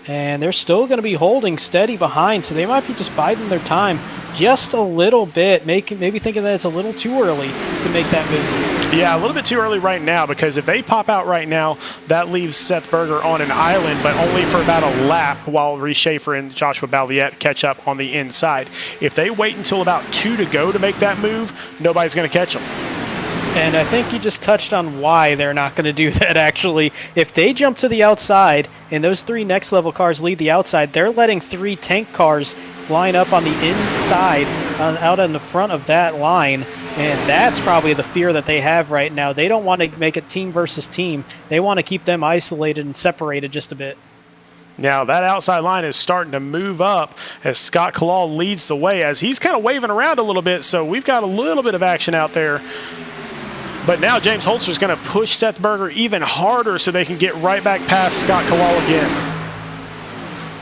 And they're still going to be holding steady behind, so they might be just biding their time just a little bit, maybe thinking that it's a little too early to make that move. Yeah, a little bit too early right now because if they pop out right now, that leaves Seth Berger on an island, but only for about a lap while Reese Schaefer and Joshua Balliet catch up on the inside. If they wait until about 2 to go to make that move, nobody's going to catch them. And I think you just touched on why they're not going to do that, actually. If they jump to the outside and those 3 next-level cars lead the outside, they're letting 3 tank cars line up on the inside, out in the front of that line. And that's probably the fear that they have right now. They don't want to make it team versus team. They want to keep them isolated and separated just a bit. Now, that outside line is starting to move up as Scott Kalal leads the way as he's kind of waving around a little bit, so we've got a little bit of action out there. But now James Holzer is going to push Seth Berger even harder so they can get right back past Scott Kalal again.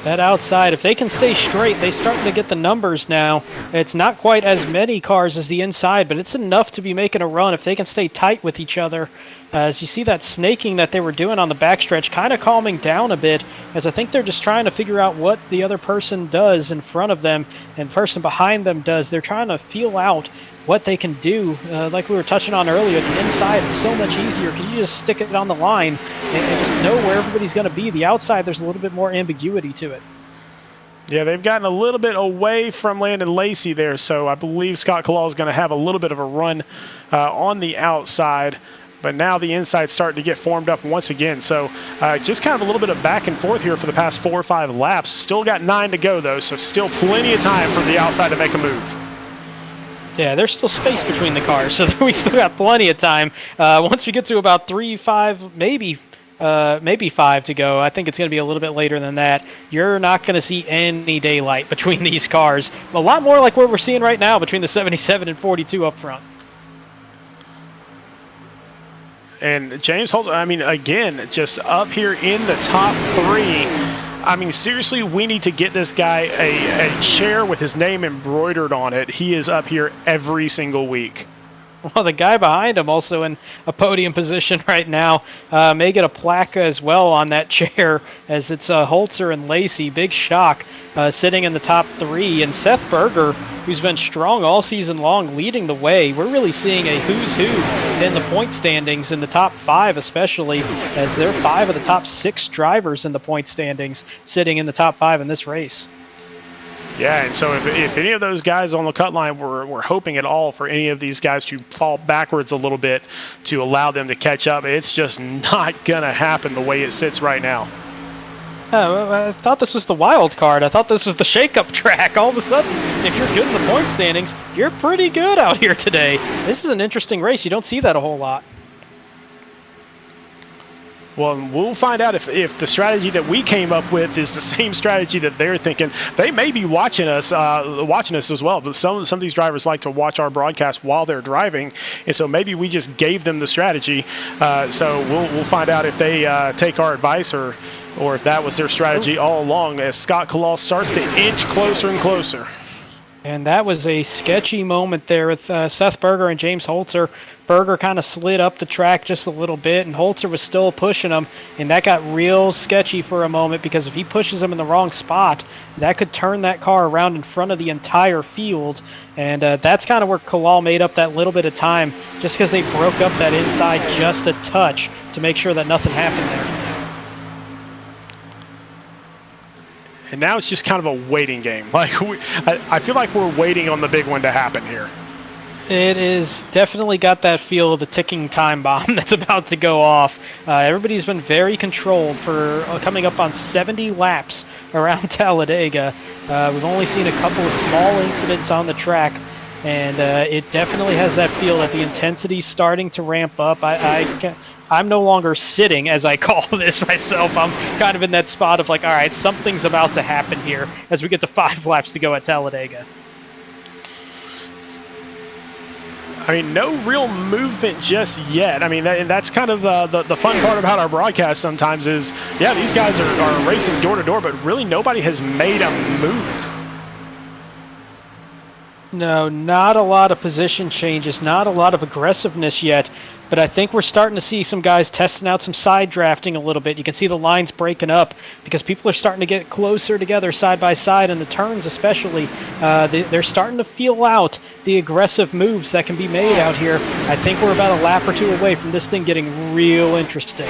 That outside, if they can stay straight, they start to get the numbers now. It's not quite as many cars as the inside, but it's enough to be making a run if they can stay tight with each other. As you see that snaking that they were doing on the backstretch kind of calming down a bit, as I think they're just trying to figure out what the other person does in front of them and the person behind them does. They're trying to feel out what they can do. Like we were touching on earlier, the inside is so much easier because you just stick it on the line and just know where everybody's going to be. The outside, there's a little bit more ambiguity to it. Yeah, they've gotten a little bit away from Landon Lacy there, so I believe Scott Kalal is going to have a little bit of a run on the outside. But now the inside's starting to get formed up once again. So just kind of a little bit of back and forth here for the past 4 or 5 laps. Still got 9 to go, though, so still plenty of time for the outside to make a move. Yeah, there's still space between the cars, so we still got plenty of time. Once we get to about 3, 5, maybe 5 to go, I think it's going to be a little bit later than that. You're not going to see any daylight between these cars. A lot more like what we're seeing right now between the 77 and 42 up front. And James Holzer, I mean, again, just up here in the top 3. I mean, seriously, we need to get this guy a chair with his name embroidered on it. He is up here every single week. Well, the guy behind him also in a podium position right now may get a plaque as well on that chair, as it's Holzer and Lacy. Big shock, sitting in the top 3. And Seth Berger, who's been strong all season long, leading the way. We're really seeing a who's who in the point standings, in the top 5 especially, as there are 5 of the top 6 drivers in the point standings sitting in the top 5 in this race. Yeah, and so if any of those guys on the cut line were hoping at all for any of these guys to fall backwards a little bit to allow them to catch up, it's just not going to happen the way it sits right now. I thought this was the wild card. I thought this was the shake-up track. All of a sudden, if you're good in the point standings, you're pretty good out here today. This is an interesting race. You don't see that a whole lot. Well, we'll find out if the strategy that we came up with is the same strategy that they're thinking. They may be watching us as well, but some of these drivers like to watch our broadcast while they're driving, and so maybe we just gave them the strategy. So we'll find out if they take our advice or if that was their strategy all along, as Scott Kalal starts to inch closer and closer. And that was a sketchy moment there with Seth Berger and James Holzer. Berger kind of slid up the track just a little bit, and Holzer was still pushing him, and that got real sketchy for a moment, because if he pushes him in the wrong spot, that could turn that car around in front of the entire field, and that's kind of where Kalal made up that little bit of time, just because they broke up that inside just a touch to make sure that nothing happened there. And now it's just kind of a waiting game. Like I feel like we're waiting on the big one to happen here. It is definitely got that feel of the ticking time bomb that's about to go off. Everybody's been very controlled for coming up on 70 laps around Talladega. We've only seen a couple of small incidents on the track, and it definitely has that feel that the intensity's starting to ramp up. I'm no longer sitting, as I call this myself. I'm kind of in that spot of like, all right, something's about to happen here as we get to 5 laps to go at Talladega. I mean, no real movement just yet. I mean, that's kind of the fun part about our broadcast sometimes is, yeah, these guys are racing door to door, but really nobody has made a move. No, not a lot of position changes, not a lot of aggressiveness yet, but I think we're starting to see some guys testing out some side drafting a little bit. You can see the lines breaking up because people are starting to get closer together side by side, and the turns especially. They're starting to feel out the aggressive moves that can be made out here. I think we're about a lap or 2 away from this thing getting real interesting.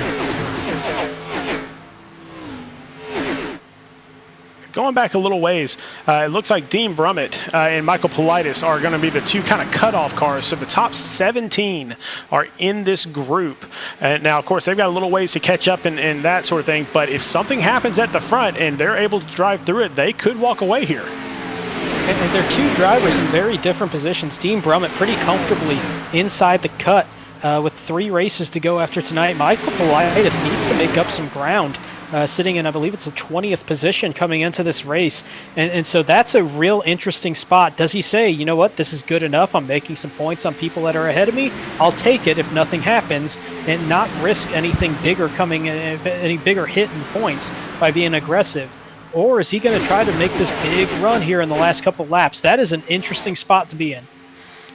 Going back a little ways, it looks like Dean Brummett and Michael Politis are going to be the 2 kind of cutoff cars. So the top 17 are in this group. Now, of course, they've got a little ways to catch up and that sort of thing. But if something happens at the front and they're able to drive through it, they could walk away here. And they're 2 drivers in very different positions. Dean Brummett pretty comfortably inside the cut with 3 races to go after tonight. Michael Politis needs to make up some ground. Sitting in, I believe it's the 20th position coming into this race. And so that's a real interesting spot. Does he say, you know what, this is good enough, I'm making some points on people that are ahead of me, I'll take it if nothing happens, and not risk anything bigger coming, any bigger hit in points by being aggressive? Or is he going to try to make this big run here in the last couple laps? That is an interesting spot to be in.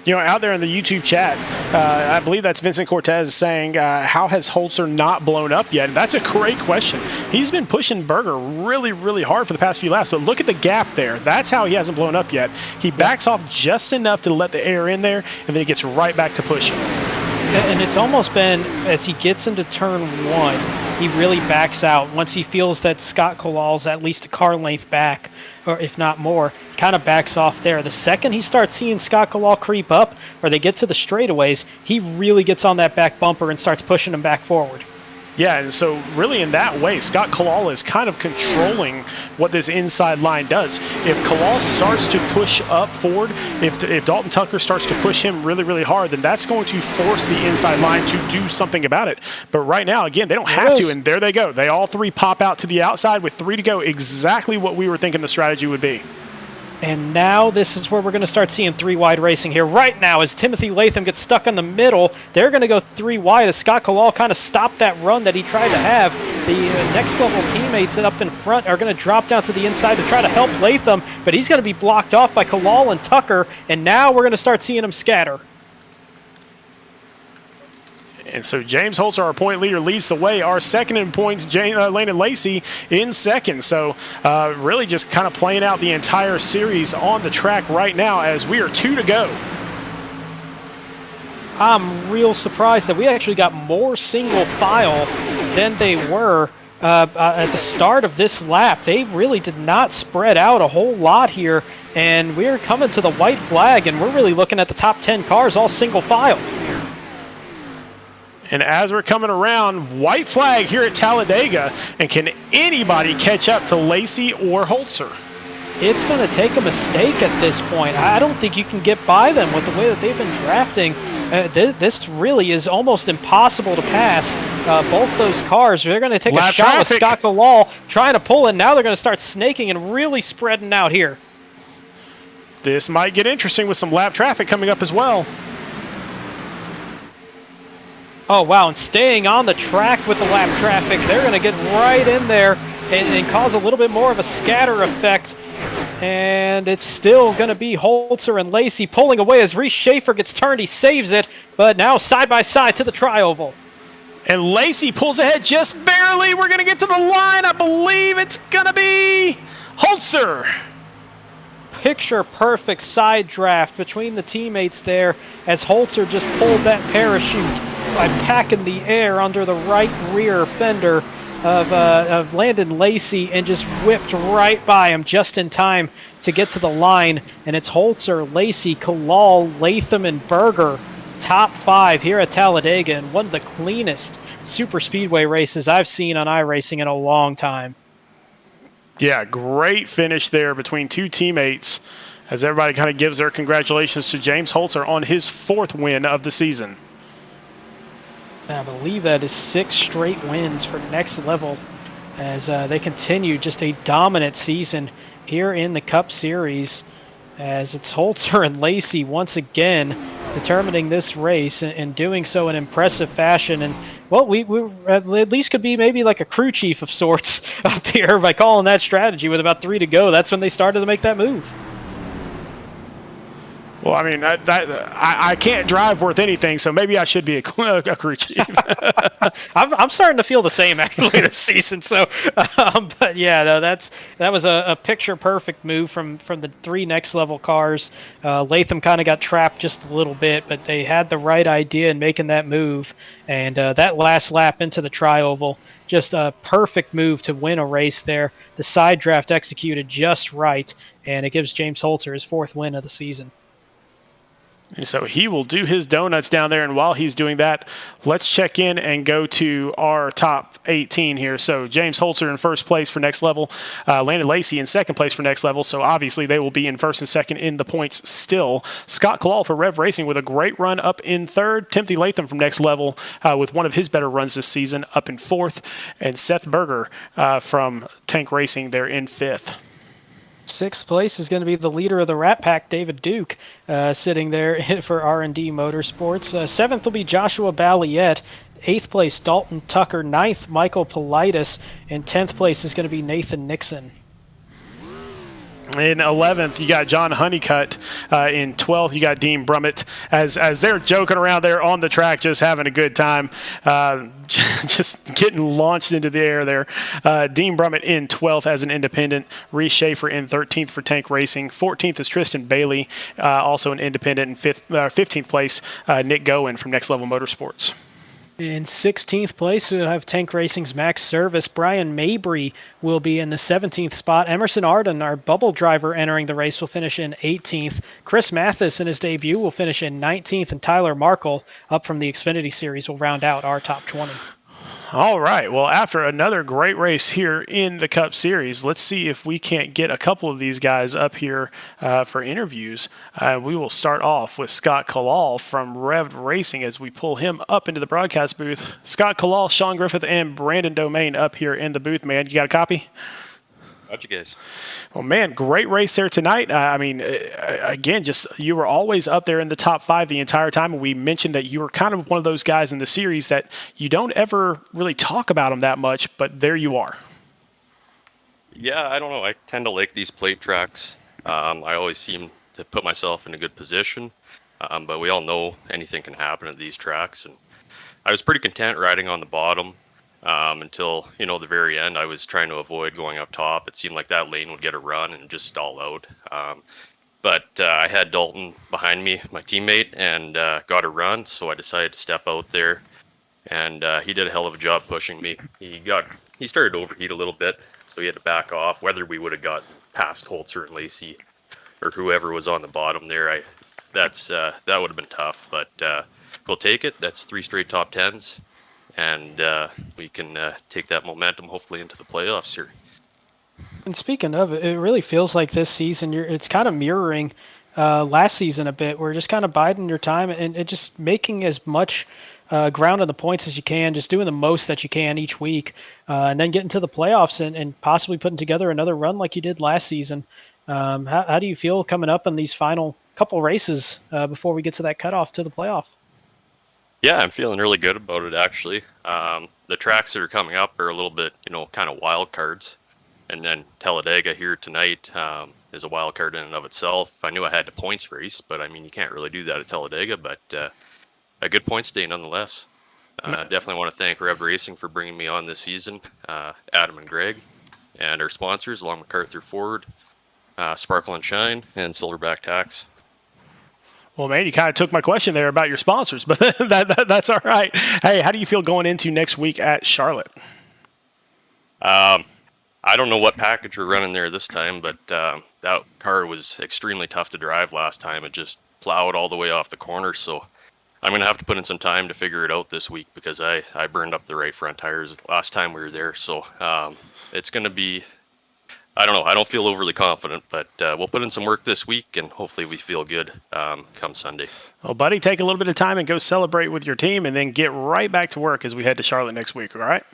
You know, out there in the YouTube chat, I believe that's Vincent Cortez saying, how has Holzer not blown up yet? And that's a great question. He's been pushing Berger really, really hard for the past few laps, but look at the gap there. That's how he hasn't blown up yet. He backs off just enough to let the air in there, and then he gets right back to pushing. And it's almost been, as he gets into turn 1, he really backs out. Once he feels that Scott Kalal's at least a car length back, or if not more, kind of backs off there. The second he starts seeing Scott Kalal creep up, or they get to the straightaways, he really gets on that back bumper and starts pushing him back forward. Yeah, and so really in that way, Scott Kalal is kind of controlling what this inside line does. If Kalal starts to push up forward, if Dalton Tucker starts to push him really, really hard, then that's going to force the inside line to do something about it. But right now, again, they don't have to, and there they go. They all 3 pop out to the outside with 3 to go, exactly what we were thinking the strategy would be. And now this is where we're going to start seeing 3 wide racing here. Right now, as Timothy Latham gets stuck in the middle, they're going to go 3 wide as Scott Kalal kind of stopped that run that he tried to have. The next level teammates up in front are going to drop down to the inside to try to help Latham, but he's going to be blocked off by Kalal and Tucker, and now we're going to start seeing them scatter. And so James Holzer, our point leader, leads the way. Our second in points, Landon Lacy, in second. So really just kind of playing out the entire series on the track right now as we are 2 to go. I'm real surprised that we actually got more single file than they were at the start of this lap. They really did not spread out a whole lot here, and we're coming to the white flag, and we're really looking at the top 10 cars all single file. And as we're coming around, white flag here at Talladega, and can anybody catch up to Lacy or Holzer? It's going to take a mistake at this point. I don't think you can get by them with the way that they've been drafting. This really is almost impossible to pass both those cars. They're going to take a shot with Scott Galal trying to pull in. Now they're going to start snaking and really spreading out here. This might get interesting with some lap traffic coming up as well. Oh, wow, and staying on the track with the lap traffic, they're going to get right in there and cause a little bit more of a scatter effect. And it's still going to be Holzer and Lacy pulling away as Reese Schaefer gets turned. He saves it, but now side by side to the tri-oval. And Lacy pulls ahead just barely. We're going to get to the line. I believe it's going to be Holzer. Picture-perfect side draft between the teammates there as Holzer just pulled that parachute by packing the air under the right rear fender of Landon Lacy and just whipped right by him just in time to get to the line. And it's Holzer, Lacy, Kalal, Latham, and Berger, top 5 here at Talladega, and one of the cleanest super speedway races I've seen on iRacing in a long time. Yeah, great finish there between two teammates as everybody kind of gives their congratulations to James Holzer on his 4th win of the season. I believe that is 6 straight wins for Next Level as they continue just a dominant season here in the Cup Series, as it's Holzer and Lacy once again determining this race and doing so in impressive fashion. And well, we at least could be maybe like a crew chief of sorts up here by calling that strategy with about 3 to go. That's when they started to make that move. Well, I mean, I can't drive worth anything, so maybe I should be a crew chief. I'm starting to feel the same actually this season. So, but yeah, no, that was a picture perfect move from the 3 Next Level cars. Latham kind of got trapped just a little bit, but they had the right idea in making that move, and that last lap into the tri-oval, just a perfect move to win a race there. The side draft executed just right, and it gives James Holzer his 4th win of the season. And so he will do his donuts down there, and while he's doing that, let's check in and go to our top 18 here. So James Holzer in 1st place for Next Level, Landon Lacy in 2nd place for Next Level, so obviously they will be in 1st and 2nd in the points still. Scott Kalal for Revved Racing with a great run up in 3rd. Timothy Latham from Next Level with one of his better runs this season up in 4th. And Seth Berger from Tank Racing there in 5th. 6th place is going to be the leader of the Rat Pack, David Duke, sitting there for R&D Motorsports. 7th will be Joshua Balliet. 8th place, Dalton Tucker. 9th, Michael Politis. And 10th place is going to be Nathan Nixon. In 11th, you got Jon Honeycutt. In 12th, you got Dean Brummett. As they're joking around there on the track, just having a good time, just getting launched into the air there. Dean Brummett in 12th as an independent. Reese Schaefer in 13th for Tank Racing. 14th is Tristan Bailey, also an independent. And 15th place, Nick Gowen from Next Level Motorsports. In 16th place, we'll have Tank Racing's Max Service. Brian Mabry will be in the 17th spot. Emerson Arden, our bubble driver entering the race, will finish in 18th. Chris Mathis in his debut will finish in 19th. And Tyler Markle, up from the Xfinity Series, will round out our top 20. All right. Well, after another great race here in the Cup Series, let's see if we can't get a couple of these guys up here for interviews. We will start off with Scott Kalal from Revved Racing as we pull him up into the broadcast booth. Scott Kalal, Sean Griffith, and Brandon Domain up here in the booth, man. You got a copy? Got you guys. Well, man, great race there tonight. I mean, again, just you were always up there in the top 5 the entire time. And we mentioned that you were kind of one of those guys in the series that you don't ever really talk about them that much, but there you are. Yeah, I don't know. I tend to like these plate tracks. I always seem to put myself in a good position, but we all know anything can happen at these tracks. And I was pretty content riding on the bottom until, the very end. I was trying to avoid going up top. It seemed like that lane would get a run and just stall out. But I had Dalton behind me, my teammate, and got a run, so I decided to step out there, and he did a hell of a job pushing me. He started to overheat a little bit, so he had to back off. Whether we would have got past Holzer and Lacy or whoever was on the bottom there, that would have been tough, but we'll take it. That's 3 straight top 10s, and we can take that momentum hopefully into the playoffs here. And speaking of it, it really feels like this season it's kind of mirroring last season a bit. We're just kind of biding your time and just making as much ground on the points as you can, just doing the most that you can each week, and then getting to the playoffs and possibly putting together another run like you did last season. How do you feel coming up in these final couple races before we get to that cutoff to the playoff? Yeah, I'm feeling really good about it, actually. The tracks that are coming up are a little bit, kind of wild cards. And then Talladega here tonight is a wild card in and of itself. I knew I had the points race, but I mean, you can't really do that at Talladega, but a good points day nonetheless. Definitely want to thank Revved Racing for bringing me on this season, Adam and Greg, and our sponsors, along with MacArthur Ford, Sparkle and Shine, and Silverback Tax. Well, man, you kind of took my question there about your sponsors, but that's all right. Hey, how do you feel going into next week at Charlotte? I don't know what package we're running there this time, but that car was extremely tough to drive last time. It just plowed all the way off the corner, so I'm going to have to put in some time to figure it out this week because I burned up the right front tires last time we were there. So it's going to be, I don't know, I don't feel overly confident, but we'll put in some work this week and hopefully we feel good come Sunday. Well, buddy, take a little bit of time and go celebrate with your team and then get right back to work as we head to Charlotte next week, all right?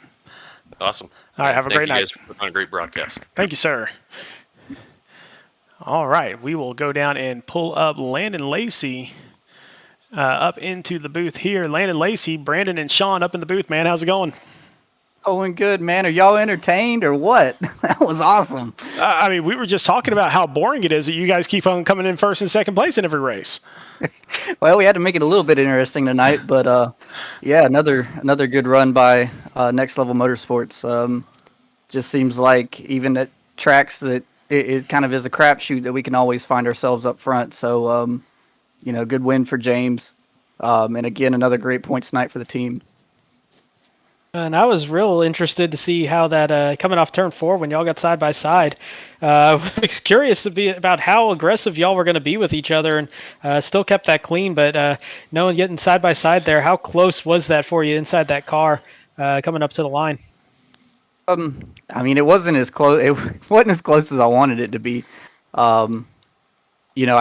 Awesome. All right, have a great night. Thank you guys for a great broadcast. Thank you, sir. All right, we will go down and pull up Landon Lacy up into the booth here. Landon Lacy, Brandon, and Sean up in the booth, man. How's it going? Going good, man. Are y'all entertained or what? That was awesome. I mean, we were just talking about how boring it is that you guys keep on coming in first and second place in every race. Well, we had to make it a little bit interesting tonight, but yeah, another good run by Next Level Motorsports. Just seems like even at tracks that it kind of is a crapshoot that we can always find ourselves up front. So, good win for James. And again, another great points night for the team. And I was real interested to see how that coming off turn 4 when y'all got side by side. I was curious to be about how aggressive y'all were going to be with each other, and still kept that clean. But knowing getting side by side there, how close was that for you inside that car coming up to the line? I mean, it wasn't as close. It wasn't as close as I wanted it to be. I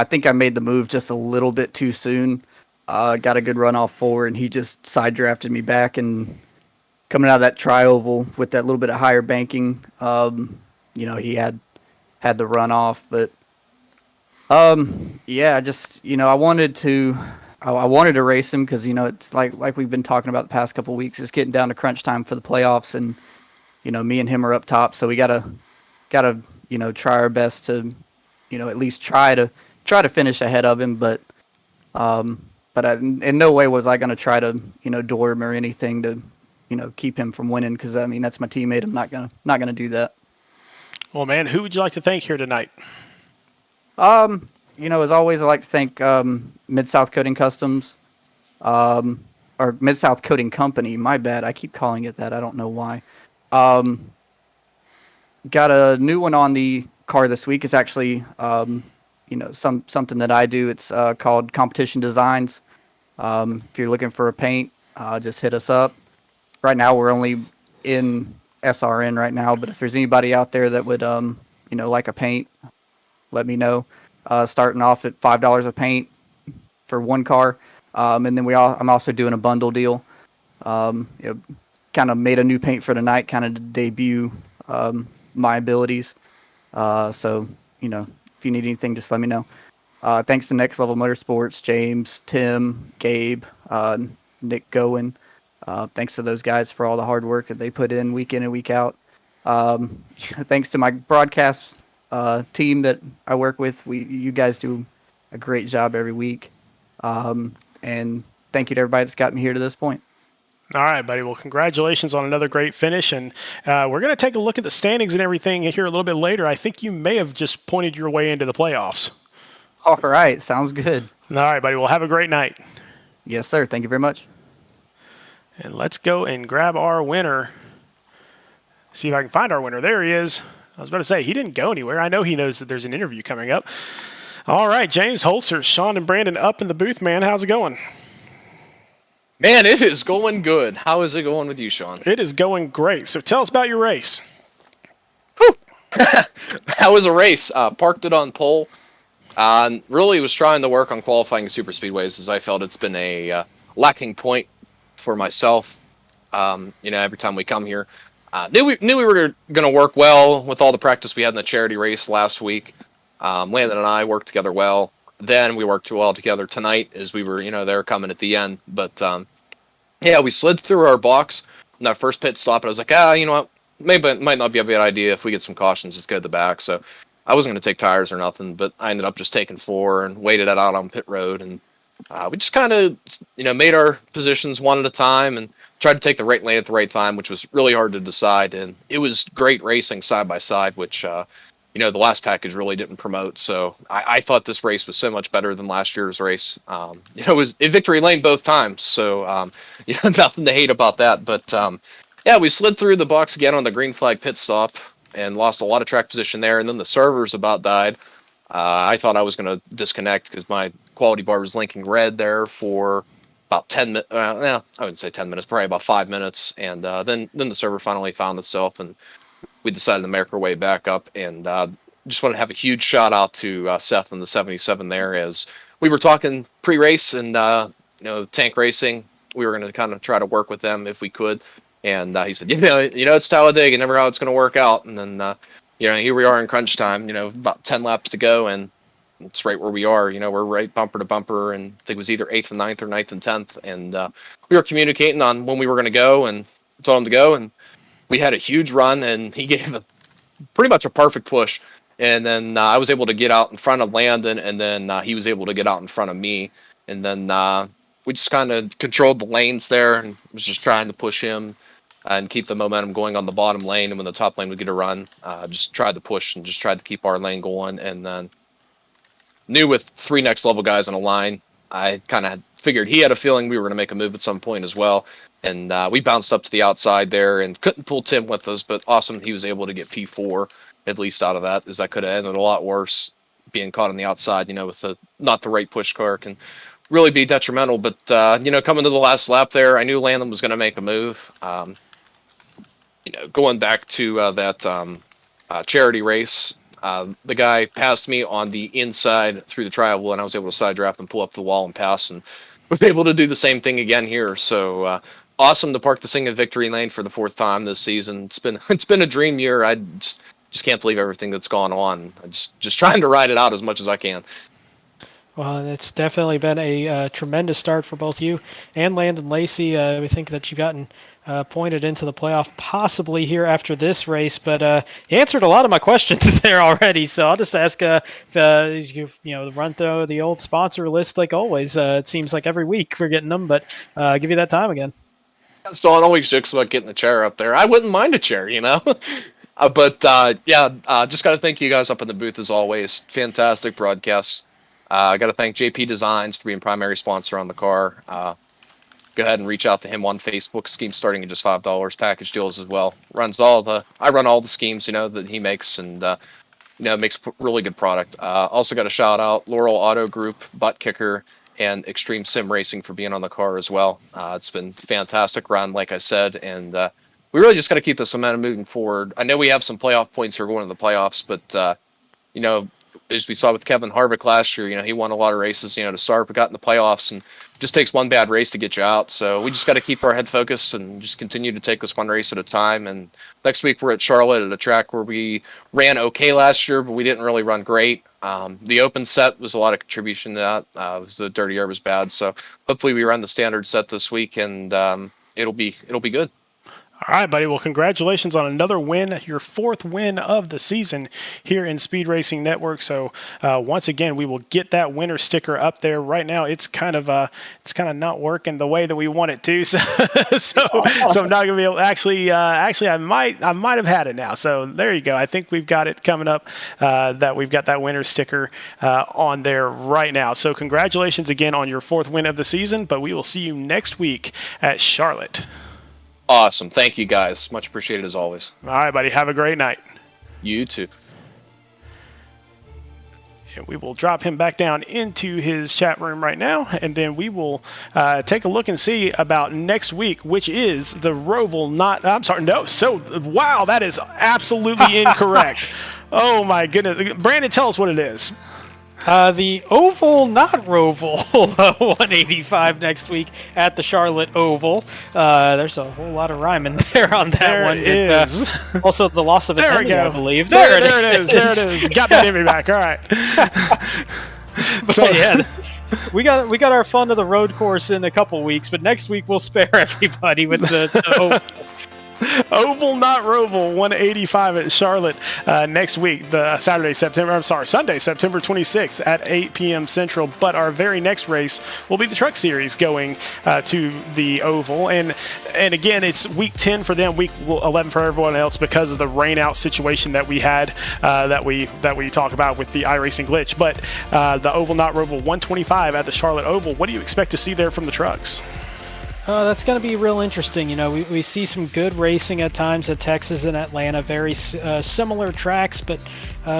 think I made the move just a little bit too soon. Got a good run off forward, and he just side drafted me back and. Coming out of that tri-oval with that little bit of higher banking, he had the run off, but I wanted to race him because it's like we've been talking about the past couple of weeks. It's getting down to crunch time for the playoffs, and me and him are up top, so we gotta try our best to at least try to finish ahead of him, but in no way was I gonna try to door him or anything to. Keep him from winning because that's my teammate. I'm not gonna do that. Well, man, who would you like to thank here tonight? As always, I like to thank Mid-South Coating Customs, or Mid-South Coating Company. My bad. I keep calling it that. I don't know why. Got a new one on the car this week. It's actually something that I do. It's called Competition Designs. If you're looking for a paint, just hit us up. Right now, we're only in SRN right now, but if there's anybody out there that would, like a paint, let me know. Starting off at $5 a paint for one car, and then I'm also doing a bundle deal. Kind of made a new paint for tonight, kind of to debut my abilities. So if you need anything, just let me know. Thanks to Next Level Motorsports, James, Tim, Gabe, Nick Gowen. Thanks to those guys for all the hard work that they put in week and week out. Thanks to my broadcast team that I work with. You guys do a great job every week. And thank you to everybody that's got me here to this point. All right, buddy. Well, congratulations on another great finish. And we're going to take a look at the standings and everything here a little bit later. I think you may have just pointed your way into the playoffs. All right. Sounds good. All right, buddy. Well, have a great night. Yes, sir. Thank you very much. And let's go and grab our winner. See if I can find our winner. There he is. I was about to say, he didn't go anywhere. I know he knows that there's an interview coming up. All right, James Holzer, Sean and Brandon up in the booth, man. How's it going? Man, it is going good. How is it going with you, Sean? It is going great. So tell us about your race. How was a race? Parked it on pole. Really was trying to work on qualifying super speedways, as I felt it's been a lacking point for myself. Every time we come here, knew we were going to work well with all the practice we had in the charity race last week. Landon and I worked together well. Then we worked well together tonight as we were, there coming at the end. But we slid through our box in that first pit stop, and I was like, you know what? Maybe it might not be a bad idea if we get some cautions. Let's go to the back. So I wasn't going to take tires or nothing, but I ended up just taking 4 and waited it out on pit road. And we just kind of, made our positions one at a time and tried to take the right lane at the right time, which was really hard to decide. And it was great racing side by side, which, the last package really didn't promote. So I thought this race was so much better than last year's race. It was a victory lane both times. So, nothing to hate about that. But, we slid through the box again on the green flag pit stop and lost a lot of track position there. And then the servers about died. I thought I was going to disconnect because my quality bar was linking red there for about 10 minutes. I wouldn't say 10 minutes, probably about 5 minutes. And then the server finally found itself, and we decided to make our way back up. And just want to have a huge shout out to Seth and the 77 there, as we were talking pre-race and tank racing. We were going to kind of try to work with them if we could. And he said, it's Talladega, never how it's going to work out. And then, here we are in crunch time, about 10 laps to go, and it's right where we are. We're right bumper to bumper, and I think it was either 8th and 9th or 9th and 10th. And we were communicating on when we were going to go and told him to go. And we had a huge run, and he gave pretty much a perfect push. And then I was able to get out in front of Landon, and then he was able to get out in front of me. And then we just kind of controlled the lanes there and was just trying to push him and keep the momentum going on the bottom lane. And when the top lane would get a run, just tried to push and just tried to keep our lane going. And then knew with 3 next level guys on a line, I kind of figured he had a feeling we were going to make a move at some point as well. And we bounced up to the outside there and couldn't pull Tim with us, but awesome he was able to get P4 at least out of that, as that could have ended a lot worse. Being caught on the outside, with not the right push car can really be detrimental. But, coming to the last lap there, I knew Landon was going to make a move. Going back to that charity race, the guy passed me on the inside through the tri-oval, and I was able to side draft and pull up the wall and pass, and was able to do the same thing again here. So awesome to park this thing in victory lane for the 4th time this season. It's been a dream year. I just can't believe everything that's gone on. I'm just trying to ride it out as much as I can. Well, it's definitely been a tremendous start for both you and Landon Lacy. We think that you've gotten pointed into the playoff possibly here after this race, but you answered a lot of my questions there already. So I'll just ask run through the old sponsor list like always. It seems like every week we're getting them, but give you that time again. So it always jokes about getting a chair up there. I wouldn't mind a chair, But just got to thank you guys up in the booth as always. Fantastic broadcast. I got to thank JP Designs for being primary sponsor on the car. Go ahead and reach out to him on Facebook. Scheme starting at just $5. Package deals as well. I run all the schemes, that he makes, and makes really good product. Also got a shout out Laurel Auto Group, Butt Kicker, and Extreme Sim Racing for being on the car as well. It's been a fantastic run, like I said, and we really just got to keep this momentum moving forward. I know we have some playoff points here going to the playoffs, but as we saw with Kevin Harvick last year, he won a lot of races, to start, but got in the playoffs, and it just takes one bad race to get you out. So we just got to keep our head focused and just continue to take this one race at a time. And next week we're at Charlotte at a track where we ran okay last year, but we didn't really run great. The open set was a lot of contribution to that. The dirty air was bad. So hopefully we run the standard set this week, and it'll be good. All right, buddy. Well, congratulations on another win, your 4th win of the season here in Speed Racing Network. So once again, we will get that winner sticker up there. Right now, it's kind of not working the way that we want it to. So I'm not gonna be able. Actually, I might have had it now. So there you go. I think we've got it coming up. That we've got that winner sticker on there right now. So congratulations again on your 4th win of the season. But we will see you next week at Charlotte. Awesome. Thank you, guys. Much appreciated as always. All right, buddy. Have a great night. You too. And we will drop him back down into his chat room right now, and then we will take a look and see about next week, which is the Roval not... I'm sorry, no. So, wow, that is absolutely incorrect. Oh, my goodness. Brandon, tell us what it is. The Oval, not Roval, 185 next week at the Charlotte Oval. There's a whole lot of rhyming there on that there one. It is. Also, the loss of there we attending, go. I believe. There it is. There it is. Got that image back. All right. So yeah, we got our fun of the road course in a couple weeks, but next week we'll spare everybody with the Oval. Oval, not Roval, 185 at Charlotte next week, Sunday, September 26th at 8 p.m. Central. But our very next race will be the Truck Series going to the Oval. And again, it's week 10 for them, week 11 for everyone else because of the rain out situation that we had that we talk about with the iRacing glitch. But the Oval, not Roval, 125 at the Charlotte Oval. What do you expect to see there from the trucks? That's going to be real interesting. You know, we see some good racing at times at Texas and Atlanta, very similar tracks, but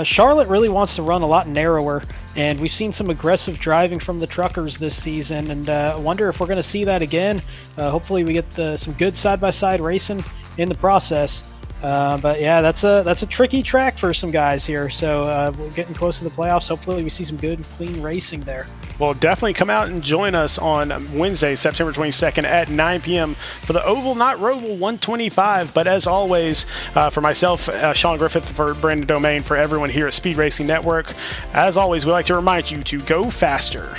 Charlotte really wants to run a lot narrower, and we've seen some aggressive driving from the truckers this season, and I wonder if we're going to see that again. Hopefully we get some good side-by-side racing in the process. But yeah, that's a tricky track for some guys here. So we're getting close to the playoffs. Hopefully we see some good, clean racing there. Well, definitely come out and join us on Wednesday, September 22nd at 9 p.m. for the Oval, not Roval, 125. But as always, for myself, Sean Griffith, for Brandon Domain, for everyone here at Speed Racing Network, as always, we like to remind you to go faster.